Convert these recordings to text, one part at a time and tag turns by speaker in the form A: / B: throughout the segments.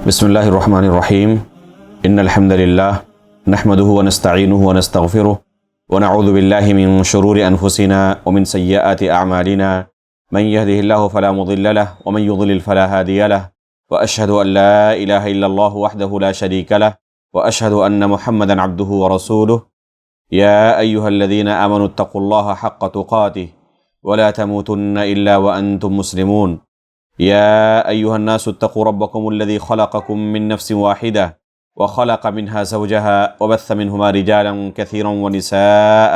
A: بسم اللہ الرحمن الرحیم ان الحمد للہ نحمده ونستعینه ونستغفره ونعوذ باللہ من شرور انفسنا ومن سیئات اعمالنا من يهده الله فلا مضل له ومن يضلل فلا هادي له واشهد ان لا اله الا الله وحده لا شريك له واشهد ان محمدا عبده ورسوله يا ايها الذين امنوا اتقوا الله حق تقاته ولا تموتن الا وانتم مسلمون يا أيها الناس اتقوا ربكم الذي خلقكم من نفس واحدة وخلق منها زوجها وبث منهما رجالا كثيرا ونساء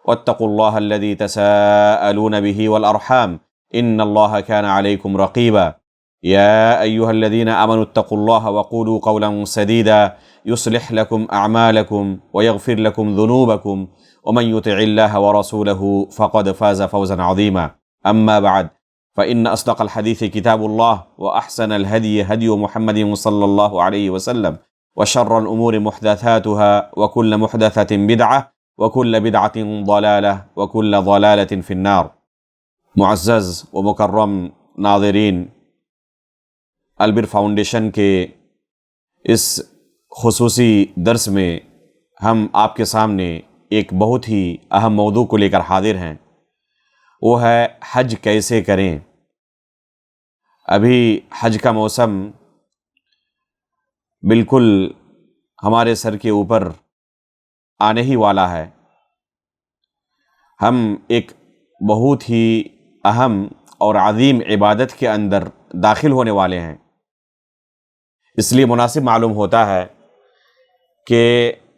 A: واتقوا الله الذي تساءلون به والأرحام إن الله كان عليكم رقيبا يا أيها الذين آمنوا اتقوا الله وقولوا قولا سديدا يصلح لكم أعمالكم ويغفر لكم ذنوبكم ومن يطع الله ورسوله فقد فاز فوزا عظيما أما بعد فإن أصدق الحديث كتاب الله وأحسن الهدي هدي محمد صلى الله عليه وسلم وشر الأمور محدثاتها وكل محدثة بدعة وكل بدعة ضلالة وكل ضلالة في النار۔ معزز و مکرم ناظرین، البر فاؤنڈیشن کے اس خصوصی درس میں ہم آپ کے سامنے ایک بہت ہی اہم موضوع کو لے کر حاضر ہیں، وہ ہے حج کیسے کریں۔ ابھی حج کا موسم بالکل ہمارے سر کے اوپر آنے ہی والا ہے۔ ہم ایک بہت ہی اہم اور عظیم عبادت کے اندر داخل ہونے والے ہیں، اس لیے مناسب معلوم ہوتا ہے کہ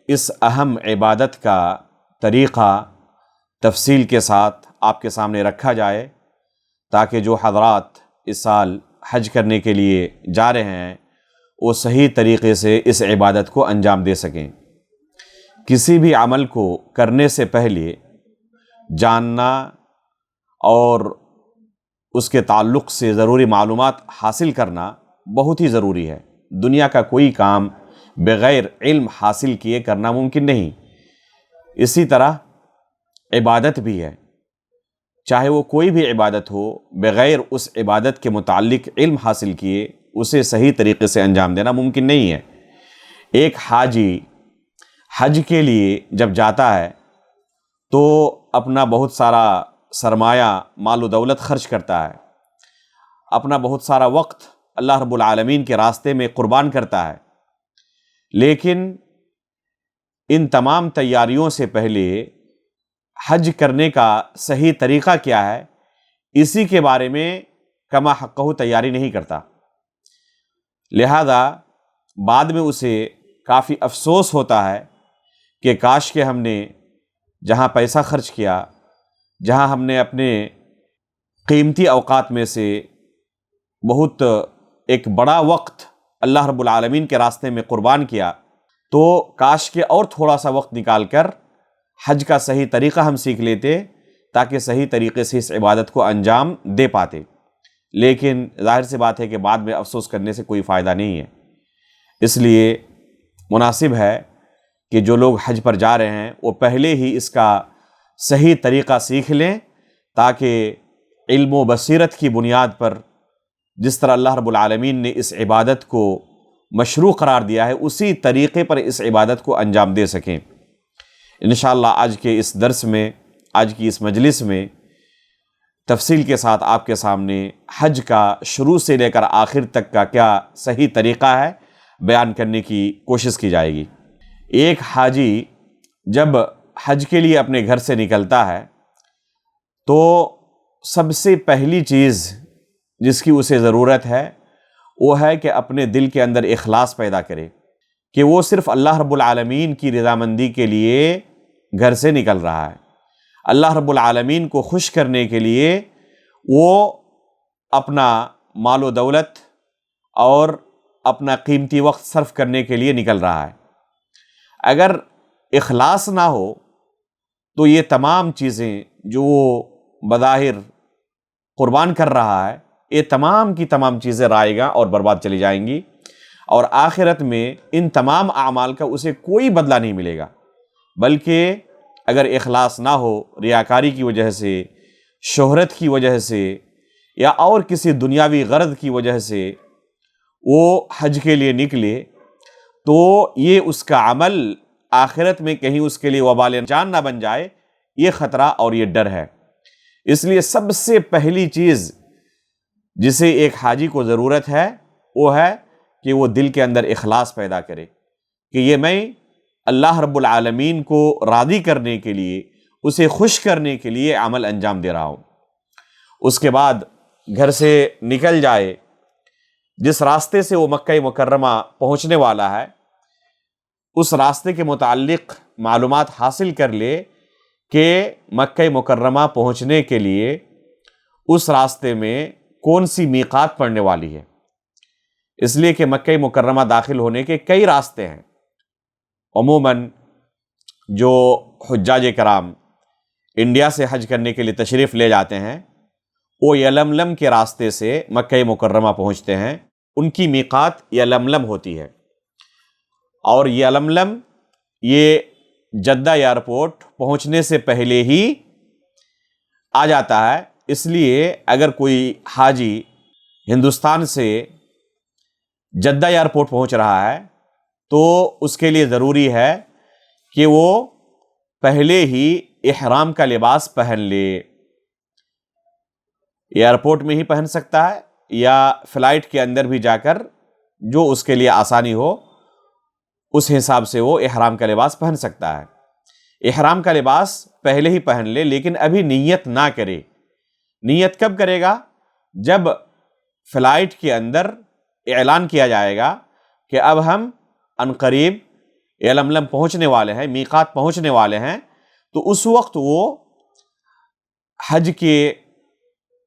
A: اس اہم عبادت کا طریقہ تفصیل کے ساتھ آپ کے سامنے رکھا جائے، تاکہ جو حضرات اس سال حج کرنے کے لیے جا رہے ہیں وہ صحیح طریقے سے اس عبادت کو انجام دے سکیں۔ کسی بھی عمل کو کرنے سے پہلے جاننا اور اس کے تعلق سے ضروری معلومات حاصل کرنا بہت ہی ضروری ہے۔ دنیا کا کوئی کام بغیر علم حاصل کیے کرنا ممکن نہیں، اسی طرح عبادت بھی ہے، چاہے وہ کوئی بھی عبادت ہو، بغیر اس عبادت کے متعلق علم حاصل کیے اسے صحیح طریقے سے انجام دینا ممکن نہیں ہے۔ ایک حاجی حج کے لیے جب جاتا ہے تو اپنا بہت سارا سرمایہ مال و دولت خرچ کرتا ہے، اپنا بہت سارا وقت اللہ رب العالمین کے راستے میں قربان کرتا ہے، لیکن ان تمام تیاریوں سے پہلے حج کرنے کا صحیح طریقہ کیا ہے، اسی کے بارے میں کما حقہ تیاری نہیں کرتا، لہذا بعد میں اسے کافی افسوس ہوتا ہے کہ کاش کہ ہم نے جہاں پیسہ خرچ کیا، جہاں ہم نے اپنے قیمتی اوقات میں سے بہت ایک بڑا وقت اللہ رب العالمین کے راستے میں قربان کیا، تو کاش کہ اور تھوڑا سا وقت نکال کر حج کا صحیح طریقہ ہم سیکھ لیتے، تاکہ صحیح طریقے سے اس عبادت کو انجام دے پاتے۔ لیکن ظاہر سی بات ہے کہ بعد میں افسوس کرنے سے کوئی فائدہ نہیں ہے، اس لیے مناسب ہے کہ جو لوگ حج پر جا رہے ہیں وہ پہلے ہی اس کا صحیح طریقہ سیکھ لیں، تاکہ علم و بصیرت کی بنیاد پر جس طرح اللہ رب العالمین نے اس عبادت کو مشروع قرار دیا ہے اسی طریقے پر اس عبادت کو انجام دے سکیں۔ انشاءاللہ آج کے اس درس میں، آج کی اس مجلس میں تفصیل کے ساتھ آپ کے سامنے حج کا شروع سے لے کر آخر تک کا کیا صحیح طریقہ ہے بیان کرنے کی کوشش کی جائے گی۔ ایک حاجی جب حج کے لیے اپنے گھر سے نکلتا ہے تو سب سے پہلی چیز جس کی اسے ضرورت ہے وہ ہے کہ اپنے دل کے اندر اخلاص پیدا کرے کہ وہ صرف اللہ رب العالمین کی رضامندی کے لیے گھر سے نکل رہا ہے، اللہ رب العالمین کو خوش کرنے کے لیے وہ اپنا مال و دولت اور اپنا قیمتی وقت صرف کرنے کے لیے نکل رہا ہے۔ اگر اخلاص نہ ہو تو یہ تمام چیزیں جو وہ بظاہر قربان کر رہا ہے، یہ تمام کی تمام چیزیں رائیگاں اور برباد چلی جائیں گی، اور آخرت میں ان تمام اعمال کا اسے کوئی بدلہ نہیں ملے گا، بلکہ اگر اخلاص نہ ہو، ریاکاری کی وجہ سے، شہرت کی وجہ سے یا اور کسی دنیاوی غرض کی وجہ سے وہ حج کے لیے نکلے تو یہ اس کا عمل آخرت میں کہیں اس کے لیے وبال جان نہ بن جائے، یہ خطرہ اور یہ ڈر ہے۔ اس لیے سب سے پہلی چیز جسے ایک حاجی کو ضرورت ہے وہ ہے کہ وہ دل کے اندر اخلاص پیدا کرے کہ یہ میں اللہ رب العالمین کو راضی کرنے کے لیے، اسے خوش کرنے کے لیے عمل انجام دے رہا ہوں۔ اس کے بعد گھر سے نکل جائے، جس راستے سے وہ مکہ مکرمہ پہنچنے والا ہے اس راستے کے متعلق معلومات حاصل کر لے کہ مکہ مکرمہ پہنچنے کے لیے اس راستے میں کون سی میقات پڑنے والی ہے، اس لیے کہ مکہ مکرمہ داخل ہونے کے کئی راستے ہیں۔ عموماً جو حجاج کرام انڈیا سے حج کرنے کے لیے تشریف لے جاتے ہیں وہ یلملم کے راستے سے مکہ مکرمہ پہنچتے ہیں، ان کی میقات یلملم ہوتی ہے، اور یلملم یہ جدہ ایئرپورٹ پہنچنے سے پہلے ہی آ جاتا ہے۔ اس لیے اگر کوئی حاجی ہندوستان سے جدہ ایئرپورٹ پہنچ رہا ہے تو اس کے لیے ضروری ہے کہ وہ پہلے ہی احرام کا لباس پہن لے۔ ایئرپورٹ میں ہی پہن سکتا ہے یا فلائٹ کے اندر بھی جا کر جو اس کے لیے آسانی ہو اس حساب سے وہ احرام کا لباس پہن سکتا ہے۔ احرام کا لباس پہلے ہی پہن لے، لیکن ابھی نیت نہ کرے۔ نیت کب کرے گا؟ جب فلائٹ کے اندر اعلان کیا جائے گا کہ اب ہم عنقریب یلملم پہنچنے والے ہیں، میقات پہنچنے والے ہیں، تو اس وقت وہ حج کے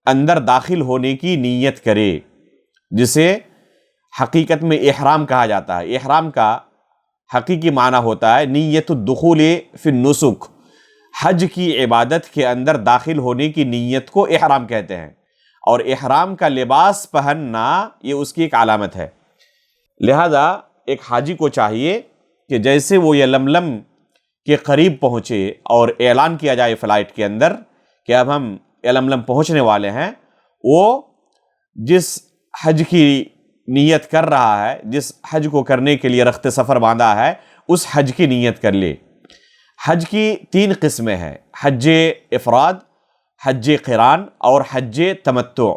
A: اندر داخل ہونے کی نیت کرے، جسے حقیقت میں احرام کہا جاتا ہے۔ احرام کا حقیقی معنی ہوتا ہے نیت الدخول فی النسک، حج کی عبادت کے اندر داخل ہونے کی نیت کو احرام کہتے ہیں، اور احرام کا لباس پہننا یہ اس کی ایک علامت ہے۔ لہذا ایک حاجی کو چاہیے کہ جیسے وہ یلملم کے قریب پہنچے اور اعلان کیا جائے فلائٹ کے اندر کہ اب ہم یلملم پہنچنے والے ہیں، وہ جس حج کی نیت کر رہا ہے، جس حج کو کرنے کے لیے رخت سفر باندھا ہے، اس حج کی نیت کر لے۔ حج کی 3 قسمیں ہیں، حج افراد، حج قران اور حج تمتع۔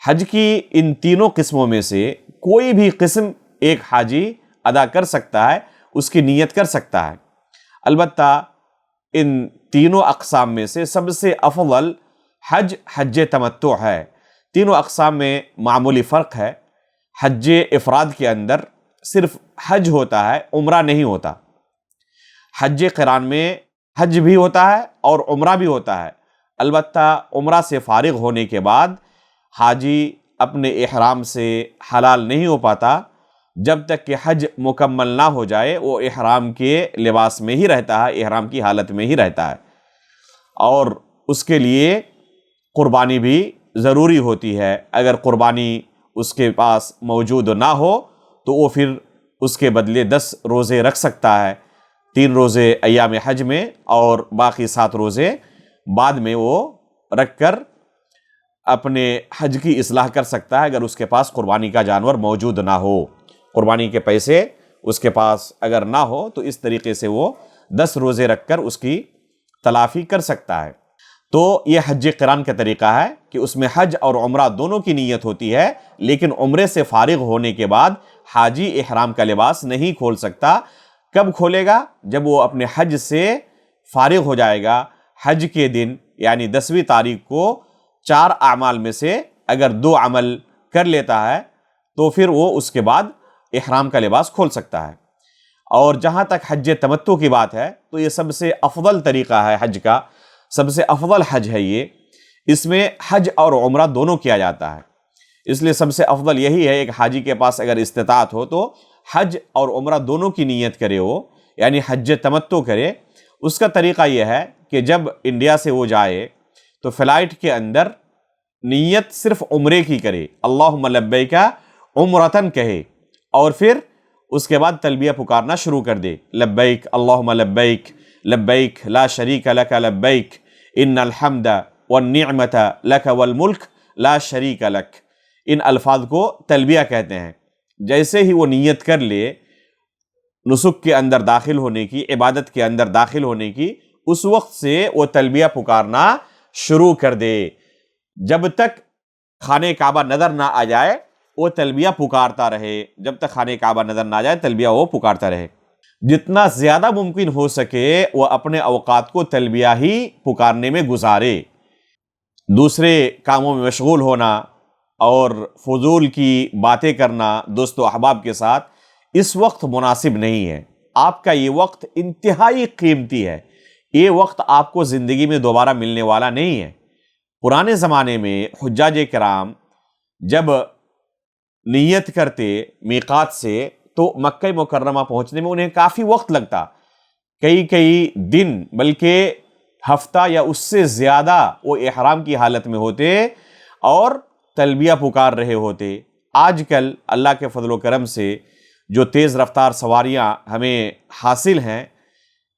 A: حج کی ان تینوں قسموں میں سے کوئی بھی قسم ایک حاجی ادا کر سکتا ہے، اس کی نیت کر سکتا ہے۔ البتہ ان تینوں اقسام میں سے سب سے افضل حج تمتع ہے۔ تینوں اقسام میں معمولی فرق ہے۔ حج افراد کے اندر صرف حج ہوتا ہے، عمرہ نہیں ہوتا۔ حج قران میں حج بھی ہوتا ہے اور عمرہ بھی ہوتا ہے، البتہ عمرہ سے فارغ ہونے کے بعد حاجی اپنے احرام سے حلال نہیں ہو پاتا جب تک کہ حج مکمل نہ ہو جائے۔ وہ احرام کے لباس میں ہی رہتا ہے، احرام کی حالت میں ہی رہتا ہے، اور اس کے لیے قربانی بھی ضروری ہوتی ہے۔ اگر قربانی اس کے پاس موجود نہ ہو تو وہ پھر اس کے بدلے 10 روزے رکھ سکتا ہے، 3 روزے ایام حج میں اور باقی 7 روزے بعد میں وہ رکھ کر اپنے حج کی اصلاح کر سکتا ہے، اگر اس کے پاس قربانی کا جانور موجود نہ ہو۔ قربانی کے پیسے اس کے پاس اگر نہ ہو تو اس طریقے سے وہ 10 روزے رکھ کر اس کی تلافی کر سکتا ہے۔ تو یہ حج قران کا طریقہ ہے کہ اس میں حج اور عمرہ دونوں کی نیت ہوتی ہے، لیکن عمرے سے فارغ ہونے کے بعد حاجی احرام کا لباس نہیں کھول سکتا۔ کب کھولے گا؟ جب وہ اپنے حج سے فارغ ہو جائے گا۔ حج کے دن یعنی 10ویں تاریخ کو 4 اعمال میں سے اگر 2 عمل کر لیتا ہے تو پھر وہ اس کے بعد احرام کا لباس کھول سکتا ہے۔ اور جہاں تک حج تمتع کی بات ہے تو یہ سب سے افضل طریقہ ہے، حج کا سب سے افضل حج ہے یہ۔ اس میں حج اور عمرہ دونوں کیا جاتا ہے، اس لیے سب سے افضل یہی ہے۔ ایک حاجی کے پاس اگر استطاعت ہو تو حج اور عمرہ دونوں کی نیت کرے، وہ یعنی حج تمتع کرے۔ اس کا طریقہ یہ ہے کہ جب انڈیا سے وہ جائے تو فلائٹ کے اندر نیت صرف عمرے کی کرے، اللہم لبیک عمرتن کہے، اور پھر اس کے بعد تلبیہ پکارنا شروع کر دے، لبیک اللہم لبیک لبیک لا شریک لک لبیک ان الحمد والنعمت لک والملک لا شریک لک۔ ان الفاظ کو تلبیہ کہتے ہیں۔ جیسے ہی وہ نیت کر لے نسک کے اندر داخل ہونے کی، عبادت کے اندر داخل ہونے کی، اس وقت سے وہ تلبیہ پکارنا شروع کر دے۔ جب تک خانہ کعبہ نظر نہ آ جائے وہ تلبیہ پکارتا رہے، جب تک خانہ کعبہ نظر نہ آ جائے تلبیہ وہ پکارتا رہے۔ جتنا زیادہ ممکن ہو سکے وہ اپنے اوقات کو تلبیہ ہی پکارنے میں گزارے۔ دوسرے کاموں میں مشغول ہونا اور فضول کی باتیں کرنا دوست و احباب کے ساتھ اس وقت مناسب نہیں ہے۔ آپ کا یہ وقت انتہائی قیمتی ہے، یہ وقت آپ کو زندگی میں دوبارہ ملنے والا نہیں ہے۔ پرانے زمانے میں حجاج کرام جب نیت کرتے میقات سے تو مکہ مکرمہ پہنچنے میں انہیں کافی وقت لگتا، کئی دن بلکہ ہفتہ یا اس سے زیادہ وہ احرام کی حالت میں ہوتے اور تلبیہ پکار رہے ہوتے۔ آج کل اللہ کے فضل و کرم سے جو تیز رفتار سواریاں ہمیں حاصل ہیں،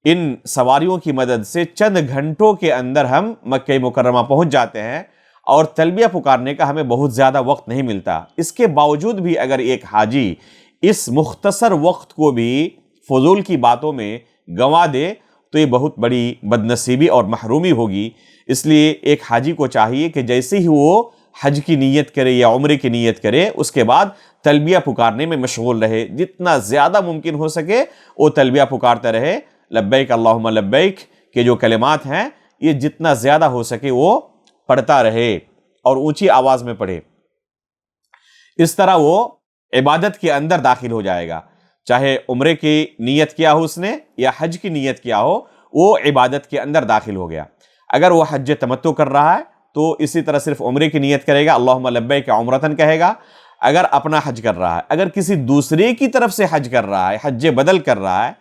A: ان سواریوں کی مدد سے چند گھنٹوں کے اندر ہم مکہ مکرمہ پہنچ جاتے ہیں اور تلبیہ پکارنے کا ہمیں بہت زیادہ وقت نہیں ملتا۔ اس کے باوجود بھی اگر ایک حاجی اس مختصر وقت کو بھی فضول کی باتوں میں گنوا دے تو یہ بہت بڑی بدنصیبی اور محرومی ہوگی۔ اس لیے ایک حاجی کو چاہیے کہ جیسے ہی وہ حج کی نیت کرے یا عمرے کی نیت کرے اس کے بعد تلبیہ پکارنے میں مشغول رہے، جتنا زیادہ ممکن ہو سکے وہ تلبیہ پکارتا رہے۔ لبیک اللہم لبیک کے جو کلمات ہیں یہ جتنا زیادہ ہو سکے وہ پڑھتا رہے اور اونچی آواز میں پڑھے۔ اس طرح وہ عبادت کے اندر داخل ہو جائے گا، چاہے عمرے کی نیت کیا ہو اس نے یا حج کی نیت کیا ہو، وہ عبادت کے اندر داخل ہو گیا۔ اگر وہ حج تمتع کر رہا ہے تو اسی طرح صرف عمرے کی نیت کرے گا، اللہم لبیک عمرتن کہے گا۔ اگر اپنا حج کر رہا ہے، اگر کسی دوسرے کی طرف سے حج کر رہا ہے، حج بدل کر رہا ہے،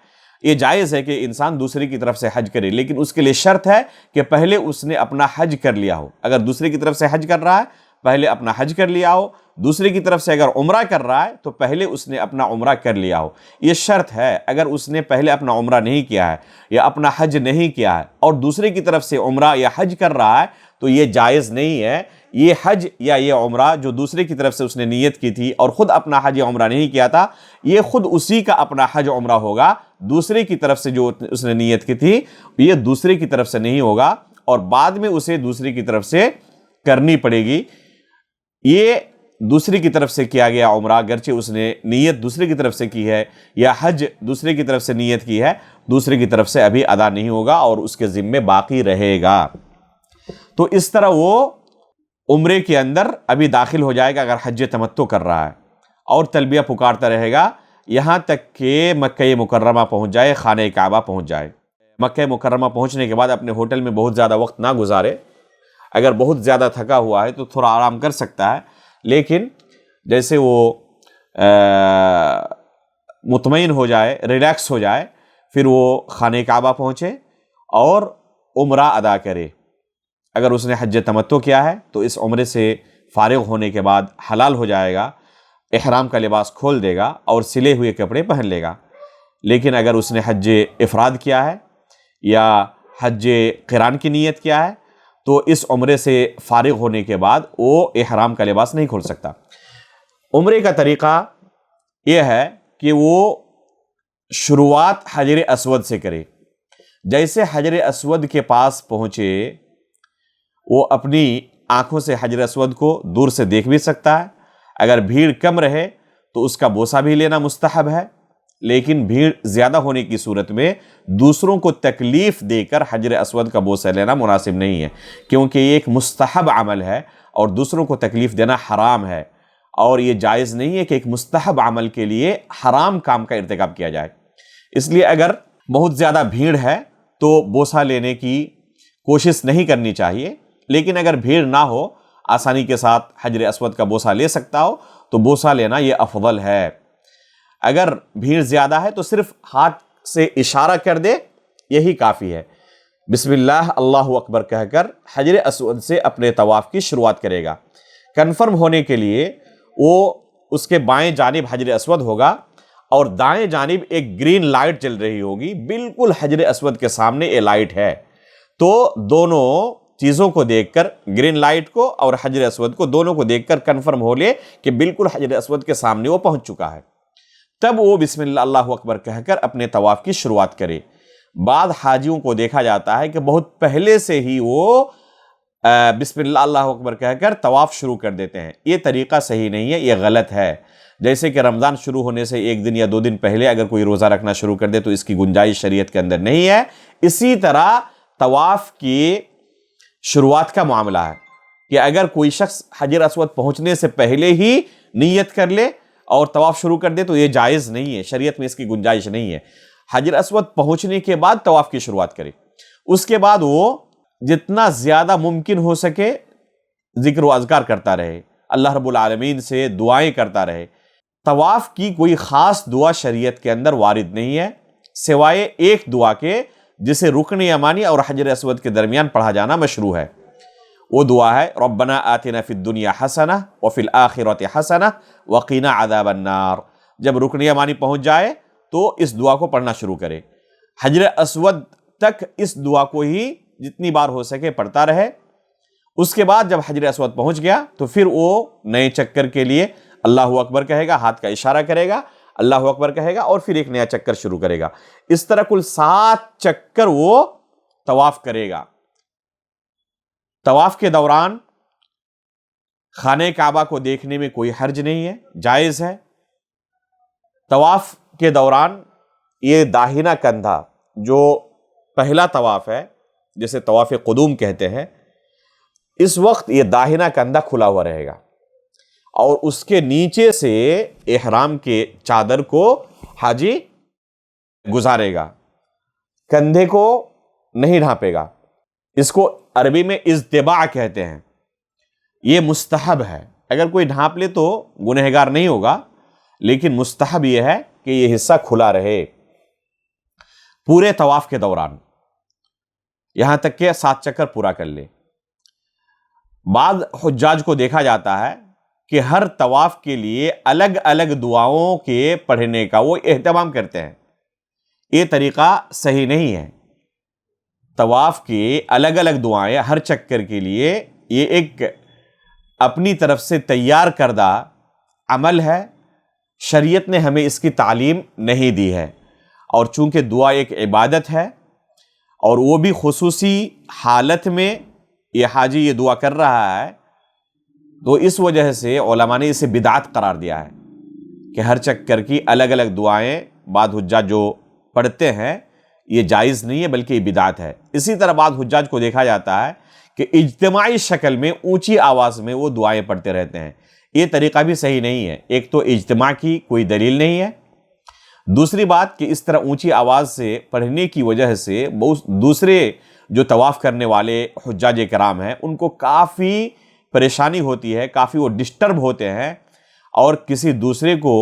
A: یہ جائز ہے کہ انسان دوسرے کی طرف سے حج کرے، لیکن اس کے لیے شرط ہے کہ پہلے اس نے اپنا حج کر لیا ہو۔ اگر دوسرے کی طرف سے حج کر رہا ہے پہلے اپنا حج کر لیا ہو، دوسرے کی طرف سے اگر عمرہ کر رہا ہے تو پہلے اس نے اپنا عمرہ کر لیا ہو، یہ شرط ہے۔ اگر اس نے پہلے اپنا عمرہ نہیں کیا ہے یا اپنا حج نہیں کیا ہے اور دوسرے کی طرف سے عمرہ یا حج کر رہا ہے تو یہ جائز نہیں ہے۔ یہ حج یا یہ عمرہ جو دوسرے کی طرف سے اس نے نیت کی تھی اور خود اپنا حج یا عمرہ نہیں کیا تھا، یہ خود اسی کا اپنا حج عمرہ ہوگا۔ دوسرے کی طرف سے جو اس نے نیت کی تھی یہ دوسرے کی طرف سے نہیں ہوگا اور بعد میں اسے دوسرے کی طرف سے کرنی پڑے گی۔ یہ دوسرے کی طرف سے کیا گیا عمرہ اگرچہ اس نے نیت دوسرے کی طرف سے کی ہے یا حج دوسرے کی طرف سے نیت کی ہے، دوسرے کی طرف سے ابھی ادا نہیں ہوگا اور اس کے ذمے باقی رہے گا۔ تو اس طرح وہ عمرے کے اندر ابھی داخل ہو جائے گا اگر حج تمتع کر رہا ہے، اور تلبیہ پکارتا رہے گا یہاں تک کہ مکہ مکرمہ پہنچ جائے، خانہ کعبہ پہنچ جائے۔ مکہ مکرمہ پہنچنے کے بعد اپنے ہوٹل میں بہت زیادہ وقت نہ گزارے، اگر بہت زیادہ تھکا ہوا ہے تو تھوڑا آرام کر سکتا ہے، لیکن جیسے وہ مطمئن ہو جائے، ریلیکس ہو جائے، پھر وہ خانہ کعبہ پہنچے اور عمرہ ادا کرے۔ اگر اس نے حج تمتع کیا ہے تو اس عمرے سے فارغ ہونے کے بعد حلال ہو جائے گا، احرام کا لباس کھول دے گا اور سلے ہوئے کپڑے پہن لے گا۔ لیکن اگر اس نے حج افراد کیا ہے یا حج قران کی نیت کیا ہے تو اس عمرے سے فارغ ہونے کے بعد وہ احرام کا لباس نہیں کھول سکتا۔ عمرے کا طریقہ یہ ہے کہ وہ شروعات حجر اسود سے کرے۔ جیسے حجر اسود کے پاس پہنچے وہ اپنی آنکھوں سے حجر اسود کو دور سے دیکھ بھی سکتا ہے، اگر بھیڑ کم رہے تو اس کا بوسہ بھی لینا مستحب ہے، لیکن بھیڑ زیادہ ہونے کی صورت میں دوسروں کو تکلیف دے کر حجر اسود کا بوسہ لینا مناسب نہیں ہے، کیونکہ یہ ایک مستحب عمل ہے اور دوسروں کو تکلیف دینا حرام ہے، اور یہ جائز نہیں ہے کہ ایک مستحب عمل کے لیے حرام کام کا ارتکاب کیا جائے۔ اس لیے اگر بہت زیادہ بھیڑ ہے تو بوسہ لینے کی کوشش نہیں کرنی چاہیے، لیکن اگر بھیڑ نہ ہو، آسانی کے ساتھ حجر اسود کا بوسہ لے سکتا ہو تو بوسہ لینا یہ افضل ہے۔ اگر بھیڑ زیادہ ہے تو صرف ہاتھ سے اشارہ کر دے، یہی کافی ہے۔ بسم اللہ اللہ اکبر کہہ کر حجر اسود سے اپنے طواف کی شروعات کرے گا۔ کنفرم ہونے کے لیے وہ اس کے بائیں جانب حجر اسود ہوگا اور دائیں جانب ایک گرین لائٹ جل رہی ہوگی، بالکل حجر اسود کے سامنے یہ لائٹ ہے، تو دونوں چیزوں کو دیکھ کر، گرین لائٹ کو اور حجر اسود کو، دونوں کو دیکھ کر کنفرم ہو لے کہ بالکل حجر اسود کے سامنے وہ پہنچ چکا ہے، تب وہ بسم اللہ اللہ اکبر کہہ کر اپنے طواف کی شروعات کرے۔ بعض حاجیوں کو دیکھا جاتا ہے کہ بہت پہلے سے ہی وہ بسم اللہ اللہ اکبر کہہ کر طواف شروع کر دیتے ہیں۔ یہ طریقہ صحیح نہیں ہے، یہ غلط ہے۔ جیسے کہ رمضان شروع ہونے سے 1 دن یا 2 دن پہلے اگر کوئی روزہ رکھنا شروع کر دے تو اس کی گنجائش شریعت کے اندر نہیں ہے، اسی طرح طواف کی شروعات کا معاملہ ہے کہ اگر کوئی شخص حجر اسود پہنچنے سے پہلے ہی نیت کر لے اور طواف شروع کر دے تو یہ جائز نہیں ہے، شریعت میں اس کی گنجائش نہیں ہے۔ حجر اسود پہنچنے کے بعد طواف کی شروعات کرے، اس کے بعد وہ جتنا زیادہ ممکن ہو سکے ذکر و اذکار کرتا رہے، اللہ رب العالمین سے دعائیں کرتا رہے۔ طواف کی کوئی خاص دعا شریعت کے اندر وارد نہیں ہے سوائے ایک دعا کے، جسے رکن یمانی اور حجر اسود کے درمیان پڑھا جانا مشروع ہے۔ وہ دعا ہے ربنا آتنا فی الدنیا حسنہ وفی الآخرۃ حسنہ وقنا عذاب النار۔ جب رکن یمانی پہنچ جائے تو اس دعا کو پڑھنا شروع کرے، حجر اسود تک اس دعا کو ہی جتنی بار ہو سکے پڑھتا رہے۔ اس کے بعد جب حجر اسود پہنچ گیا تو پھر وہ نئے چکر کے لیے اللہ اکبر کہے گا، ہاتھ کا اشارہ کرے گا، اللہ اکبر کہے گا اور پھر ایک نیا چکر شروع کرے گا۔ اس طرح کل 7 چکر وہ طواف کرے گا۔ طواف کے دوران خانہ کعبہ کو دیکھنے میں کوئی حرج نہیں ہے، جائز ہے۔ طواف کے دوران یہ داہنا کندھا جو پہلا طواف ہے، جسے طواف قدوم کہتے ہیں، اس وقت یہ داہنا کندھا کھلا ہوا رہے گا اور اس کے نیچے سے احرام کے چادر کو حاجی گزارے گا، کندھے کو نہیں ڈھانپے گا۔ اس کو عربی میں اضطباع کہتے ہیں۔ یہ مستحب ہے، اگر کوئی ڈھانپ لے تو گنہگار نہیں ہوگا، لیکن مستحب یہ ہے کہ یہ حصہ کھلا رہے پورے طواف کے دوران، یہاں تک کہ 7 چکر پورا کر لے۔ بعض حجاج کو دیکھا جاتا ہے کہ ہر طواف کے لیے الگ الگ دعاؤں کے پڑھنے کا وہ اہتمام کرتے ہیں، یہ طریقہ صحیح نہیں ہے۔ طواف کی الگ الگ دعائیں ہر چکر کے لیے یہ ایک اپنی طرف سے تیار کردہ عمل ہے، شریعت نے ہمیں اس کی تعلیم نہیں دی ہے۔ اور چونکہ دعا ایک عبادت ہے اور وہ بھی خصوصی حالت میں یہ حاجی یہ دعا کر رہا ہے، تو اس وجہ سے علماء نے اسے بدعت قرار دیا ہے کہ ہر چکر کی الگ الگ دعائیں بعض حجاج جو پڑھتے ہیں یہ جائز نہیں ہے بلکہ یہ بدعت ہے۔ اسی طرح بعض حجاج کو دیکھا جاتا ہے کہ اجتماعی شکل میں اونچی آواز میں وہ دعائیں پڑھتے رہتے ہیں، یہ طریقہ بھی صحیح نہیں ہے۔ ایک تو اجتماع کی کوئی دلیل نہیں ہے، دوسری بات کہ اس طرح اونچی آواز سے پڑھنے کی وجہ سے دوسرے جو طواف کرنے والے حجاج کرام ہیں ان کو کافی پریشانی ہوتی ہے، کافی وہ ڈسٹرب ہوتے ہیں، اور کسی دوسرے کو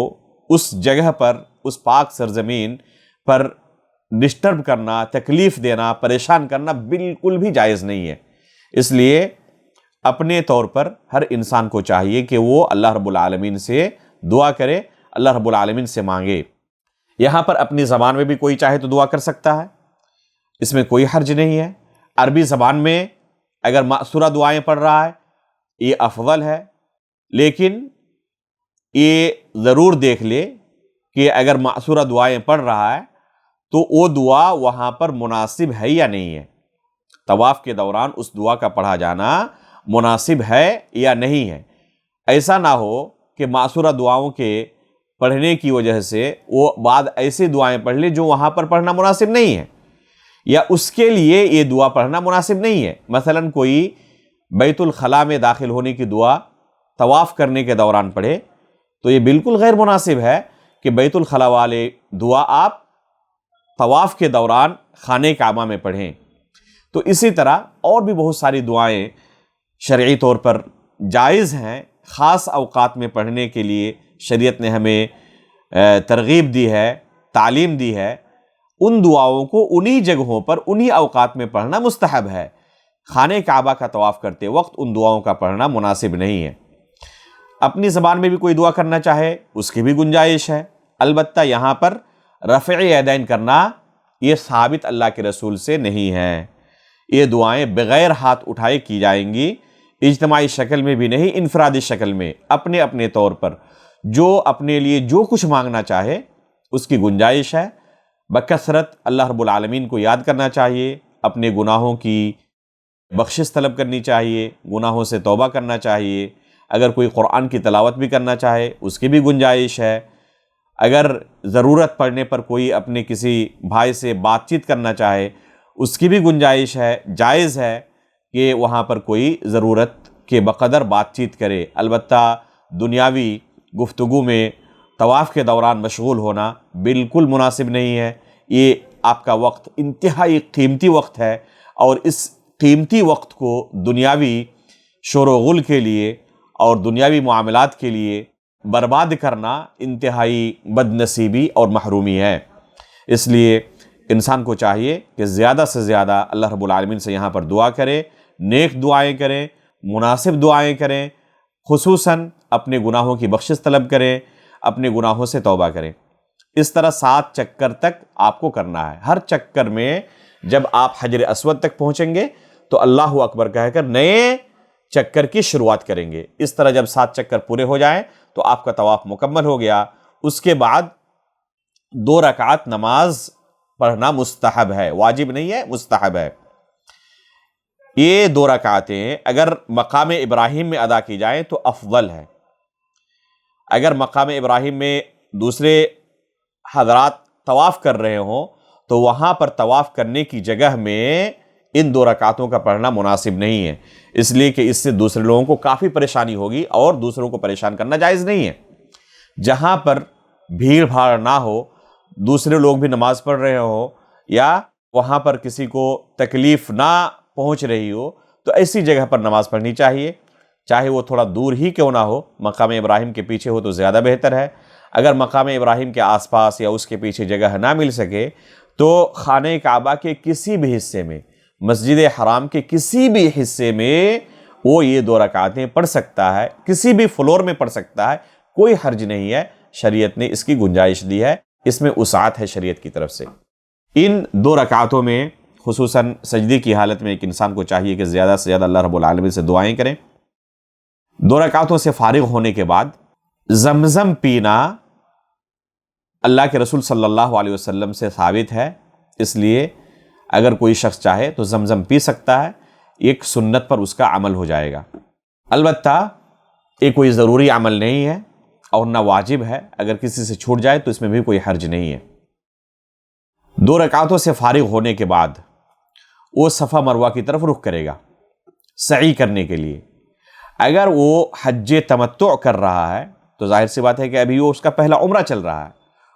A: اس جگہ پر، اس پاک سرزمین پر ڈسٹرب کرنا، تکلیف دینا، پریشان کرنا بالکل بھی جائز نہیں ہے۔ اس لیے اپنے طور پر ہر انسان کو چاہیے کہ وہ اللہ رب العالمین سے دعا کرے، اللہ رب العالمین سے مانگے۔ یہاں پر اپنی زبان میں بھی کوئی چاہے تو دعا کر سکتا ہے، اس میں کوئی حرج نہیں ہے۔ عربی زبان میں اگر مأثورہ دعائیں پڑھ رہا ہے یہ افضل ہے، لیکن یہ ضرور دیکھ لے کہ اگر مأثورہ دعائیں پڑھ رہا ہے تو وہ دعا وہاں پر مناسب ہے یا نہیں ہے، طواف کے دوران اس دعا کا پڑھا جانا مناسب ہے یا نہیں ہے۔ ایسا نہ ہو کہ مأثورہ دعاؤں کے پڑھنے کی وجہ سے وہ بعد ایسی دعائیں پڑھ لے جو وہاں پر پڑھنا مناسب نہیں ہے، یا اس کے لیے یہ دعا پڑھنا مناسب نہیں ہے۔ مثلا کوئی بیت الخلاء میں داخل ہونے کی دعا طواف کرنے کے دوران پڑھے تو یہ بالکل غیر مناسب ہے کہ بیت الخلاء والے دعا آپ طواف کے دوران خانہ کعبہ میں پڑھیں۔ تو اسی طرح اور بھی بہت ساری دعائیں شرعی طور پر جائز ہیں، خاص اوقات میں پڑھنے کے لیے شریعت نے ہمیں ترغیب دی ہے، تعلیم دی ہے۔ ان دعاؤں کو انہی جگہوں پر انہی اوقات میں پڑھنا مستحب ہے، خانہ کعبہ کا طواف کرتے وقت ان دعاؤں کا پڑھنا مناسب نہیں ہے۔ اپنی زبان میں بھی کوئی دعا کرنا چاہے اس کی بھی گنجائش ہے، البتہ یہاں پر رفع یدین کرنا یہ ثابت اللہ کے رسول سے نہیں ہے۔ یہ دعائیں بغیر ہاتھ اٹھائے کی جائیں گی، اجتماعی شکل میں بھی نہیں، انفرادی شکل میں اپنے اپنے طور پر جو اپنے لیے جو کچھ مانگنا چاہے اس کی گنجائش ہے۔ بکثرت اللہ رب العالمین کو یاد کرنا چاہیے، اپنے گناہوں کی بخشش طلب کرنی چاہیے، گناہوں سے توبہ کرنا چاہیے، اگر کوئی قرآن کی تلاوت بھی کرنا چاہے اس کی بھی گنجائش ہے، اگر ضرورت پڑنے پر کوئی اپنے کسی بھائی سے بات چیت کرنا چاہے اس کی بھی گنجائش ہے، جائز ہے کہ وہاں پر کوئی ضرورت کے بقدر بات چیت کرے۔ البتہ دنیاوی گفتگو میں طواف کے دوران مشغول ہونا بالکل مناسب نہیں ہے۔ یہ آپ کا وقت انتہائی قیمتی وقت ہے، اور اس قیمتی وقت کو دنیاوی شور و غل کے لیے اور دنیاوی معاملات کے لیے برباد کرنا انتہائی بد نصیبی اور محرومی ہے۔ اس لیے انسان کو چاہیے کہ زیادہ سے زیادہ اللہ رب العالمین سے یہاں پر دعا کرے، نیک دعائیں کریں، مناسب دعائیں کریں، خصوصاً اپنے گناہوں کی بخشش طلب کریں، اپنے گناہوں سے توبہ کریں۔ اس طرح 7 چکر تک آپ کو کرنا ہے۔ ہر چکر میں جب آپ حجر اسود تک پہنچیں گے تو اللہ اکبر کہہ کر نئے چکر کی شروعات کریں گے۔ اس طرح جب 7 چکر پورے ہو جائیں تو آپ کا طواف مکمل ہو گیا۔ اس کے بعد 2 رکعت نماز پڑھنا مستحب ہے، واجب نہیں ہے، مستحب ہے۔ یہ 2 رکعتیں اگر مقام ابراہیم میں ادا کی جائیں تو افضل ہے۔ اگر مقام ابراہیم میں دوسرے حضرات طواف کر رہے ہوں تو وہاں پر طواف کرنے کی جگہ میں ان 2 رکعتوں کا پڑھنا مناسب نہیں ہے، اس لیے کہ اس سے دوسرے لوگوں کو کافی پریشانی ہوگی اور دوسروں کو پریشان کرنا جائز نہیں ہے۔ جہاں پر بھیڑ بھاڑ نہ ہو، دوسرے لوگ بھی نماز پڑھ رہے ہوں، یا وہاں پر کسی کو تکلیف نہ پہنچ رہی ہو، تو ایسی جگہ پر نماز پڑھنی چاہیے، چاہے وہ تھوڑا دور ہی کیوں نہ ہو، مقام ابراہیم کے پیچھے ہو تو زیادہ بہتر ہے۔ اگر مقام ابراہیم کے آس پاس یا اس کے پیچھے جگہ نہ مل سکے تو خانہ کعبہ کے کسی بھی حصے میں، مسجد حرام کے کسی بھی حصے میں وہ یہ 2 رکعتیں پڑھ سکتا ہے، کسی بھی فلور میں پڑھ سکتا ہے، کوئی حرج نہیں ہے۔ شریعت نے اس کی گنجائش دی ہے، اس میں وسعت ہے شریعت کی طرف سے۔ ان 2 رکعتوں میں خصوصاً سجدے کی حالت میں ایک انسان کو چاہیے کہ زیادہ سے زیادہ اللہ رب العالمین سے دعائیں کریں۔ 2 رکعتوں سے فارغ ہونے کے بعد زمزم پینا اللہ کے رسول صلی اللہ علیہ وسلم سے ثابت ہے، اس لیے اگر کوئی شخص چاہے تو زمزم پی سکتا ہے، ایک سنت پر اس کا عمل ہو جائے گا۔ البتہ یہ کوئی ضروری عمل نہیں ہے اور نہ واجب ہے، اگر کسی سے چھوٹ جائے تو اس میں بھی کوئی حرج نہیں ہے۔ 2 رکعتوں سے فارغ ہونے کے بعد وہ صفا مروہ کی طرف رخ کرے گا سعی کرنے کے لیے۔ اگر وہ حج تمتع کر رہا ہے تو ظاہر سی بات ہے کہ ابھی وہ اس کا پہلا عمرہ چل رہا ہے،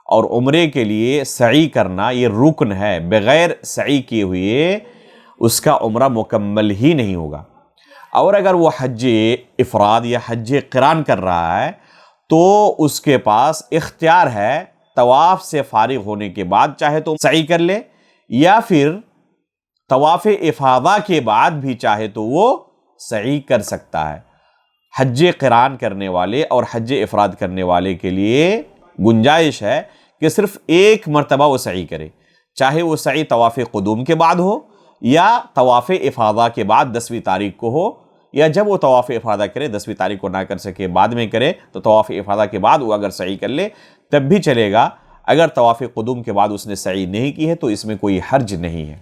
A: اور عمرے کے لیے سعی کرنا یہ رکن ہے، بغیر سعی کیے ہوئے اس کا عمرہ مکمل ہی نہیں ہوگا۔ اور اگر وہ حج افراد یا حج قران کر رہا ہے تو اس کے پاس اختیار ہے طواف سے فارغ ہونے کے بعد چاہے تو سعی کر لے، یا پھر طواف افاضہ کے بعد بھی چاہے تو وہ سعی کر سکتا ہے۔ حج قران کرنے والے اور حج افراد کرنے والے کے لیے گنجائش ہے کہ صرف ایک مرتبہ وہ سعی کرے، چاہے وہ سعی طواف قدوم کے بعد ہو یا طواف افاضہ کے بعد 10ویں تاریخ کو ہو، یا جب وہ طواف افاضہ کرے 10ویں تاریخ کو نہ کر سکے بعد میں کرے تو طواف افاضہ کے بعد وہ اگر سعی کر لے تب بھی چلے گا۔ اگر طواف قدوم کے بعد اس نے سعی نہیں کی ہے تو اس میں کوئی حرج نہیں ہے۔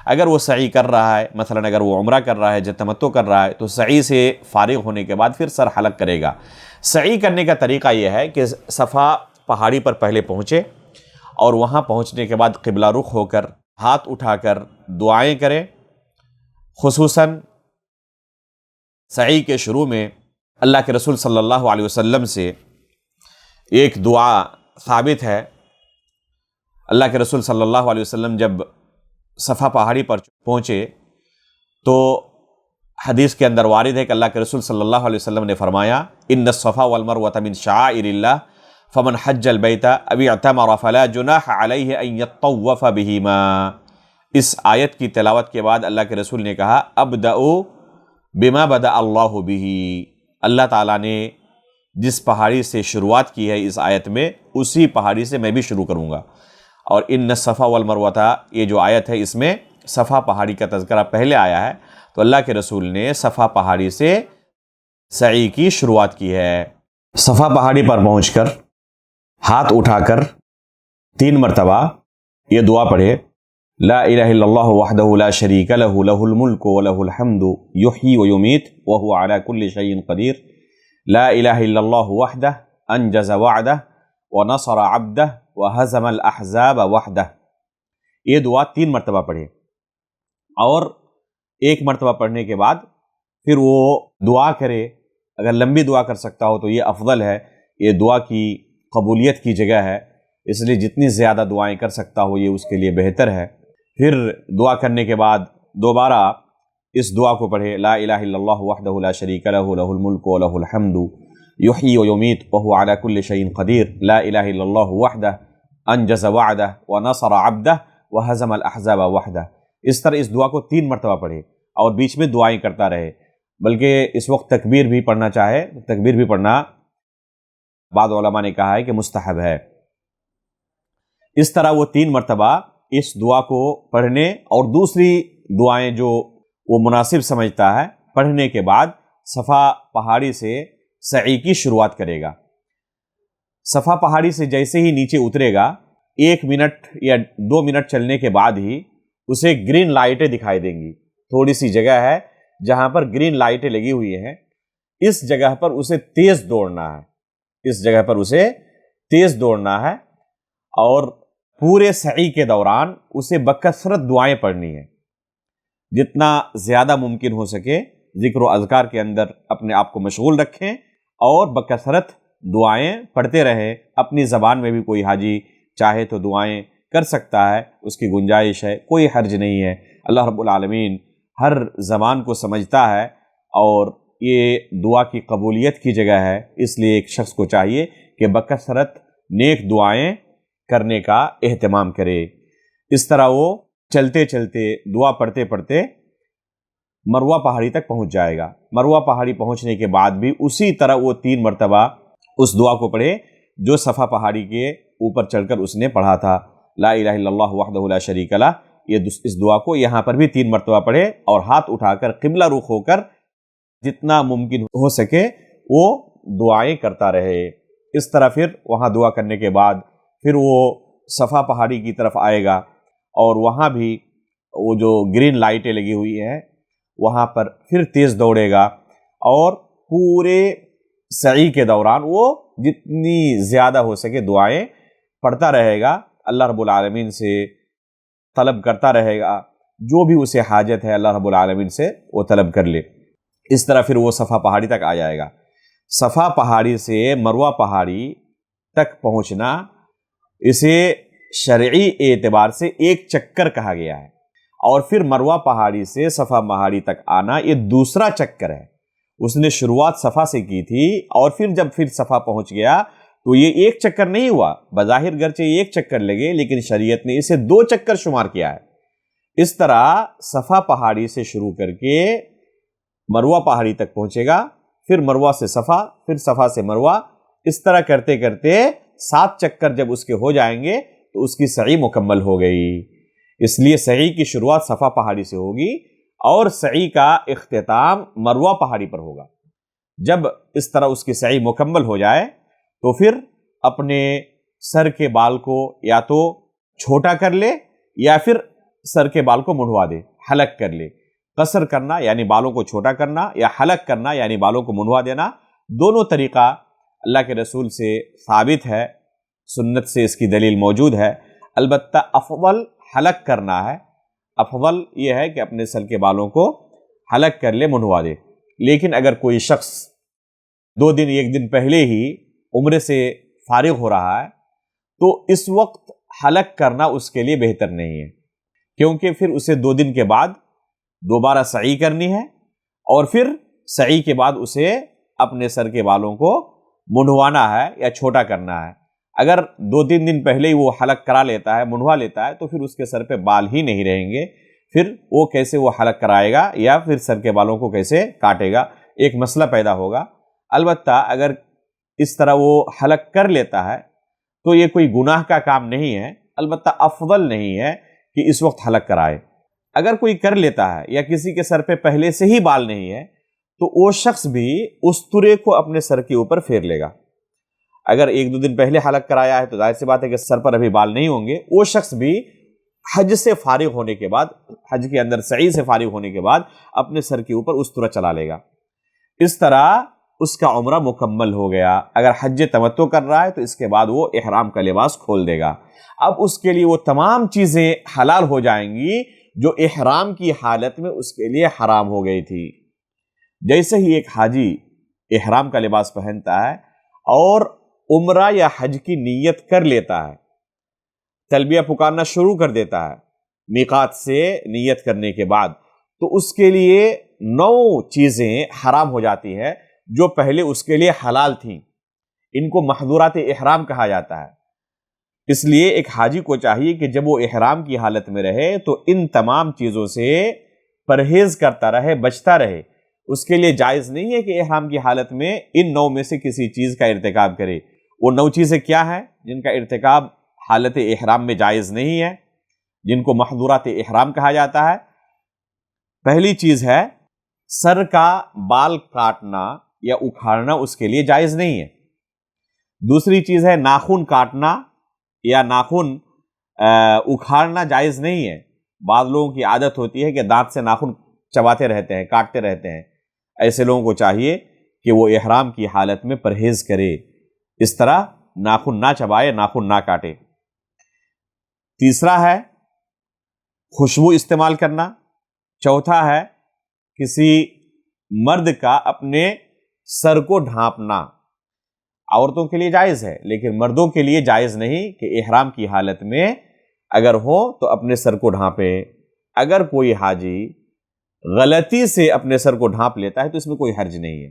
A: اگر وہ سعی کر رہا ہے، مثلا اگر وہ عمرہ کر رہا ہے، حج تمتع کر رہا ہے، تو سعی سے فارغ ہونے کے بعد پھر سر حلق کرے گا۔ سعی کرنے کا طریقہ یہ ہے کہ صفا پہاڑی پر پہلے پہنچے اور وہاں پہنچنے کے بعد قبلہ رخ ہو کر ہاتھ اٹھا کر دعائیں کریں۔ خصوصاً سعی کے شروع میں اللہ کے رسول صلی اللہ علیہ وسلم سے ایک دعا ثابت ہے۔ اللہ کے رسول صلی اللہ علیہ وسلم جب صفا پہاڑی پر پہنچے تو حدیث کے اندر وارد ہے کہ اللہ کے رسول صلی اللہ علیہ وسلم نے فرمایا ان الصفا والمروۃ من شعائر اللہ فمن حج البیت او اعتمر فلا جناح علیہ ان یطوف بہما۔ اس آیت کی تلاوت کے بعد اللہ کے رسول نے کہا ابدأ بما بدأ اللہ بہ، اللہ تعالیٰ نے جس پہاڑی سے شروعات کی ہے اس آیت میں اسی پہاڑی سے میں بھی شروع کروں گا۔ اور ان الصفا والمروۃ یہ جو آیت ہے اس میں صفا پہاڑی کا تذکرہ پہلے آیا ہے تو اللہ کے رسول نے صفا پہاڑی سے سعی کی شروعات کی ہے۔ صفا پہاڑی پر پہنچ کر ہاتھ اٹھا کر 3 مرتبہ یہ دعا پڑھے، لا الہ الا اللہ وحدہ لا شریک لہ لہ الملک ولہ الحمد یحیی ویمیت وہو علی کل شیء قدیر، لا الہ الا اللہ وحدہ انجز وعدہ ونصر عبدہ وہزم الاحزاب وحدہ۔ یہ دعا 3 مرتبہ پڑھے، اور 1 مرتبہ پڑھنے کے بعد پھر وہ دعا کرے۔ اگر لمبی دعا کر سکتا ہو تو یہ افضل ہے، یہ دعا کی قبولیت کی جگہ ہے، اس لیے جتنی زیادہ دعائیں کر سکتا ہو یہ اس کے لیے بہتر ہے۔ پھر دعا کرنے کے بعد دوبارہ اس دعا کو پڑھے، لا الہ الا اللہ وحدہ لا شریک لہ لہ الملک ولہ الحمد یحیی ویمیت وہو علی کل شیء قدیر، لا الہ الا اللہ وحدہ انجز وعدہ ونصر عبدہ وہزم الاحزاب وحدہ۔ اس طرح اس دعا کو 3 مرتبہ پڑھے اور بیچ میں دعائیں کرتا رہے، بلکہ اس وقت تکبیر بھی پڑھنا چاہے، تکبیر بھی پڑھنا بعض علماء نے کہا ہے کہ مستحب ہے۔ اس طرح وہ 3 مرتبہ اس دعا کو پڑھنے اور دوسری دعائیں جو وہ مناسب سمجھتا ہے پڑھنے کے بعد صفا پہاڑی سے سعی کی شروعات کرے گا۔ صفا پہاڑی سے جیسے ہی نیچے اترے گا 1 منٹ یا 2 منٹ چلنے کے بعد ہی اسے گرین لائٹیں دکھائی دیں گی۔ تھوڑی سی جگہ ہے جہاں پر گرین لائٹیں لگی ہوئی ہیں، اس جگہ پر اسے تیز دوڑنا ہے، اس جگہ پر اسے تیز دوڑنا ہے، اور پورے سعی کے دوران اسے بکثرت دعائیں پڑھنی ہیں۔ جتنا زیادہ ممکن ہو سکے ذکر و اذکار کے اندر اپنے آپ کو مشغول رکھیں اور بکثرت دعائیں پڑھتے رہیں۔ اپنی زبان میں بھی کوئی حاجی چاہے تو دعائیں کر سکتا ہے، اس کی گنجائش ہے، کوئی حرج نہیں ہے۔ اللہ رب العالمین ہر زبان کو سمجھتا ہے، اور یہ دعا کی قبولیت کی جگہ ہے، اس لیے ایک شخص کو چاہیے کہ بکثرت نیک دعائیں کرنے کا اہتمام کرے۔ اس طرح وہ چلتے چلتے دعا پڑھتے پڑھتے مروہ پہاڑی تک پہنچ جائے گا۔ مروہ پہاڑی پہنچنے کے بعد بھی اسی طرح وہ 3 مرتبہ اس دعا کو پڑھے جو صفا پہاڑی کے اوپر چڑھ کر اس نے پڑھا تھا، لا الہ الا اللہ وحدہ لا شریک لہ۔ اس دعا کو یہاں پر بھی 3 مرتبہ پڑھے اور ہاتھ اٹھا کر قبلہ رخ ہو کر جتنا ممکن ہو سکے وہ دعائیں کرتا رہے۔ اس طرح پھر وہاں دعا کرنے کے بعد پھر وہ صفا پہاڑی کی طرف آئے گا، اور وہاں بھی وہ جو گرین لائٹیں لگی ہوئی ہیں وہاں پر پھر تیز دوڑے گا، اور پورے سعی کے دوران وہ جتنی زیادہ ہو سکے دعائیں پڑھتا رہے گا، اللہ رب العالمین سے طلب کرتا رہے گا، جو بھی اسے حاجت ہے اللہ رب العالمین سے وہ طلب کر لے۔ اس طرح پھر وہ صفا پہاڑی تک آ جائے گا۔ صفا پہاڑی سے مروہ پہاڑی تک پہنچنا اسے شرعی اعتبار سے 1 چکر کہا گیا ہے، اور پھر مروہ پہاڑی سے صفا پہاڑی تک آنا یہ دوسرا چکر ہے۔ اس نے شروعات صفا سے کی تھی، اور پھر صفا پہنچ گیا تو یہ 1 چکر نہیں ہوا، بظاہر گرچہ 1 چکر لگے لیکن شریعت نے اسے 2 چکر شمار کیا ہے۔ اس طرح صفا پہاڑی سے شروع کر کے مروہ پہاڑی تک پہنچے گا، پھر مروہ سے صفا، پھر صفا سے مروہ، اس طرح کرتے کرتے 7 چکر جب اس کے ہو جائیں گے تو اس کی سعی مکمل ہو گئی۔ اس لیے سعی کی شروعات صفا پہاڑی سے ہوگی اور سعی کا اختتام مروہ پہاڑی پر ہوگا۔ جب اس طرح اس کی سعی مکمل ہو جائے تو پھر اپنے سر کے بال کو یا تو چھوٹا کر لے یا پھر سر کے بال کو منڈوا دے، حلق کر لے۔ قصر کرنا یعنی بالوں کو چھوٹا کرنا، یا حلق کرنا یعنی بالوں کو منڈوا دینا، دونوں طریقہ اللہ کے رسول سے ثابت ہے، سنت سے اس کی دلیل موجود ہے۔ البتہ افضل حلق کرنا ہے، افضل یہ ہے کہ اپنے سر کے بالوں کو حلق کر لے، منڈوا دے۔ لیکن اگر کوئی شخص 2 دن 1 دن پہلے ہی عمرے سے فارغ ہو رہا ہے تو اس وقت حلق کرنا اس کے لیے بہتر نہیں ہے، کیونکہ پھر اسے 2 دن کے بعد دوبارہ سعی کرنی ہے، اور پھر سعی کے بعد اسے اپنے سر کے بالوں کو منڈوانا ہے یا چھوٹا کرنا ہے۔ اگر 2-3 دن پہلے ہی وہ حلق کرا لیتا ہے، منڈوا لیتا ہے، تو پھر اس کے سر پہ بال ہی نہیں رہیں گے، پھر وہ کیسے وہ حلق کرائے گا یا پھر سر کے بالوں کو کیسے کاٹے گا، ایک مسئلہ پیدا ہوگا۔ البتہ اگر اس طرح وہ حلق کر لیتا ہے تو یہ کوئی گناہ کا کام نہیں ہے، البتہ افضل نہیں ہے کہ اس وقت حلق کرائے۔ اگر کوئی کر لیتا ہے یا کسی کے سر پہ پہلے سے ہی بال نہیں ہے تو وہ شخص بھی استرے کو اپنے سر کے اوپر پھیر لے گا۔ اگر 1-2 دن پہلے حلق کرایا ہے تو ظاہر سی بات ہے کہ سر پر ابھی بال نہیں ہوں گے، وہ شخص بھی حج سے فارغ ہونے کے بعد، حج کے اندر سعی سے فارغ ہونے کے بعد اپنے سر کے اوپر استرا چلا لے گا۔ اس طرح اس کا عمرہ مکمل ہو گیا۔ اگر حج تمتع کر رہا ہے تو اس کے بعد وہ احرام کا لباس کھول دے گا۔ اب اس کے لیے وہ تمام چیزیں حلال ہو جائیں گی جو احرام کی حالت میں اس کے لیے حرام ہو گئی تھی۔ جیسے ہی ایک حاجی احرام کا لباس پہنتا ہے اور عمرہ یا حج کی نیت کر لیتا ہے، تلبیہ پکارنا شروع کر دیتا ہے میقات سے نیت کرنے کے بعد، تو اس کے لیے 9 چیزیں حرام ہو جاتی ہیں جو پہلے اس کے لیے حلال تھیں۔ ان کو محظورات احرام کہا جاتا ہے۔ اس لیے ایک حاجی کو چاہیے کہ جب وہ احرام کی حالت میں رہے تو ان تمام چیزوں سے پرہیز کرتا رہے، بچتا رہے۔ اس کے لیے جائز نہیں ہے کہ احرام کی حالت میں ان 9 میں سے کسی چیز کا ارتکاب کرے۔ وہ 9 چیزیں کیا ہیں جن کا ارتکاب حالت احرام میں جائز نہیں ہے، جن کو محظورات احرام کہا جاتا ہے؟ پہلی چیز ہے سر کا بال کاٹنا یا اکھاڑنا، اس کے لیے جائز نہیں ہے۔ دوسری چیز ہے ناخن کاٹنا یا ناخن اکھاڑنا جائز نہیں ہے۔ بعض لوگوں کی عادت ہوتی ہے کہ دانت سے ناخن چباتے رہتے ہیں، کاٹتے رہتے ہیں۔ ایسے لوگوں کو چاہیے کہ وہ احرام کی حالت میں پرہیز کرے، اس طرح ناخن نہ چبائے، ناخن نہ کاٹے۔ تیسرا ہے خوشبو استعمال کرنا۔ چوتھا ہے کسی مرد کا اپنے سر کو ڈھانپنا۔ عورتوں کے لیے جائز ہے لیکن مردوں کے لیے جائز نہیں کہ احرام کی حالت میں اگر ہو تو اپنے سر کو ڈھانپے۔ اگر کوئی حاجی غلطی سے اپنے سر کو ڈھانپ لیتا ہے تو اس میں کوئی حرج نہیں ہے،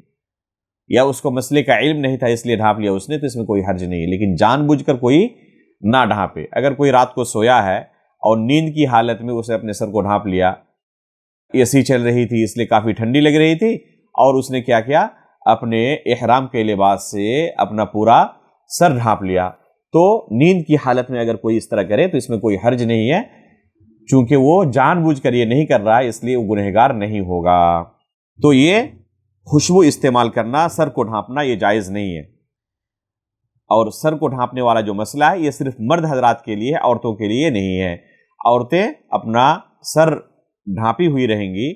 A: یا اس کو مسئلے کا علم نہیں تھا اس لیے ڈھانپ لیا اس نے، تو اس میں کوئی حرج نہیں ہے، لیکن جان بوجھ کر کوئی نہ ڈھانپے۔ اگر کوئی رات کو سویا ہے اور نیند کی حالت میں اسے اپنے سر کو ڈھانپ لیا، اے سی چل رہی تھی اس لیے کافی ٹھنڈی لگ رہی تھی، اور اس نے کیا کیا، اپنے احرام کے لباس سے اپنا پورا سر ڈھانپ لیا، تو نیند کی حالت میں اگر کوئی اس طرح کرے تو اس میں کوئی حرج نہیں ہے، چونکہ وہ جان بوجھ کر یہ نہیں کر رہا ہے اس لیے وہ گنہگار نہیں ہوگا۔ تو یہ خوشبو استعمال کرنا، سر کو ڈھانپنا، یہ جائز نہیں ہے۔ اور سر کو ڈھانپنے والا جو مسئلہ ہے یہ صرف مرد حضرات کے لیے ہے، عورتوں کے لیے نہیں ہے۔ عورتیں اپنا سر ڈھانپی ہوئی رہیں گی،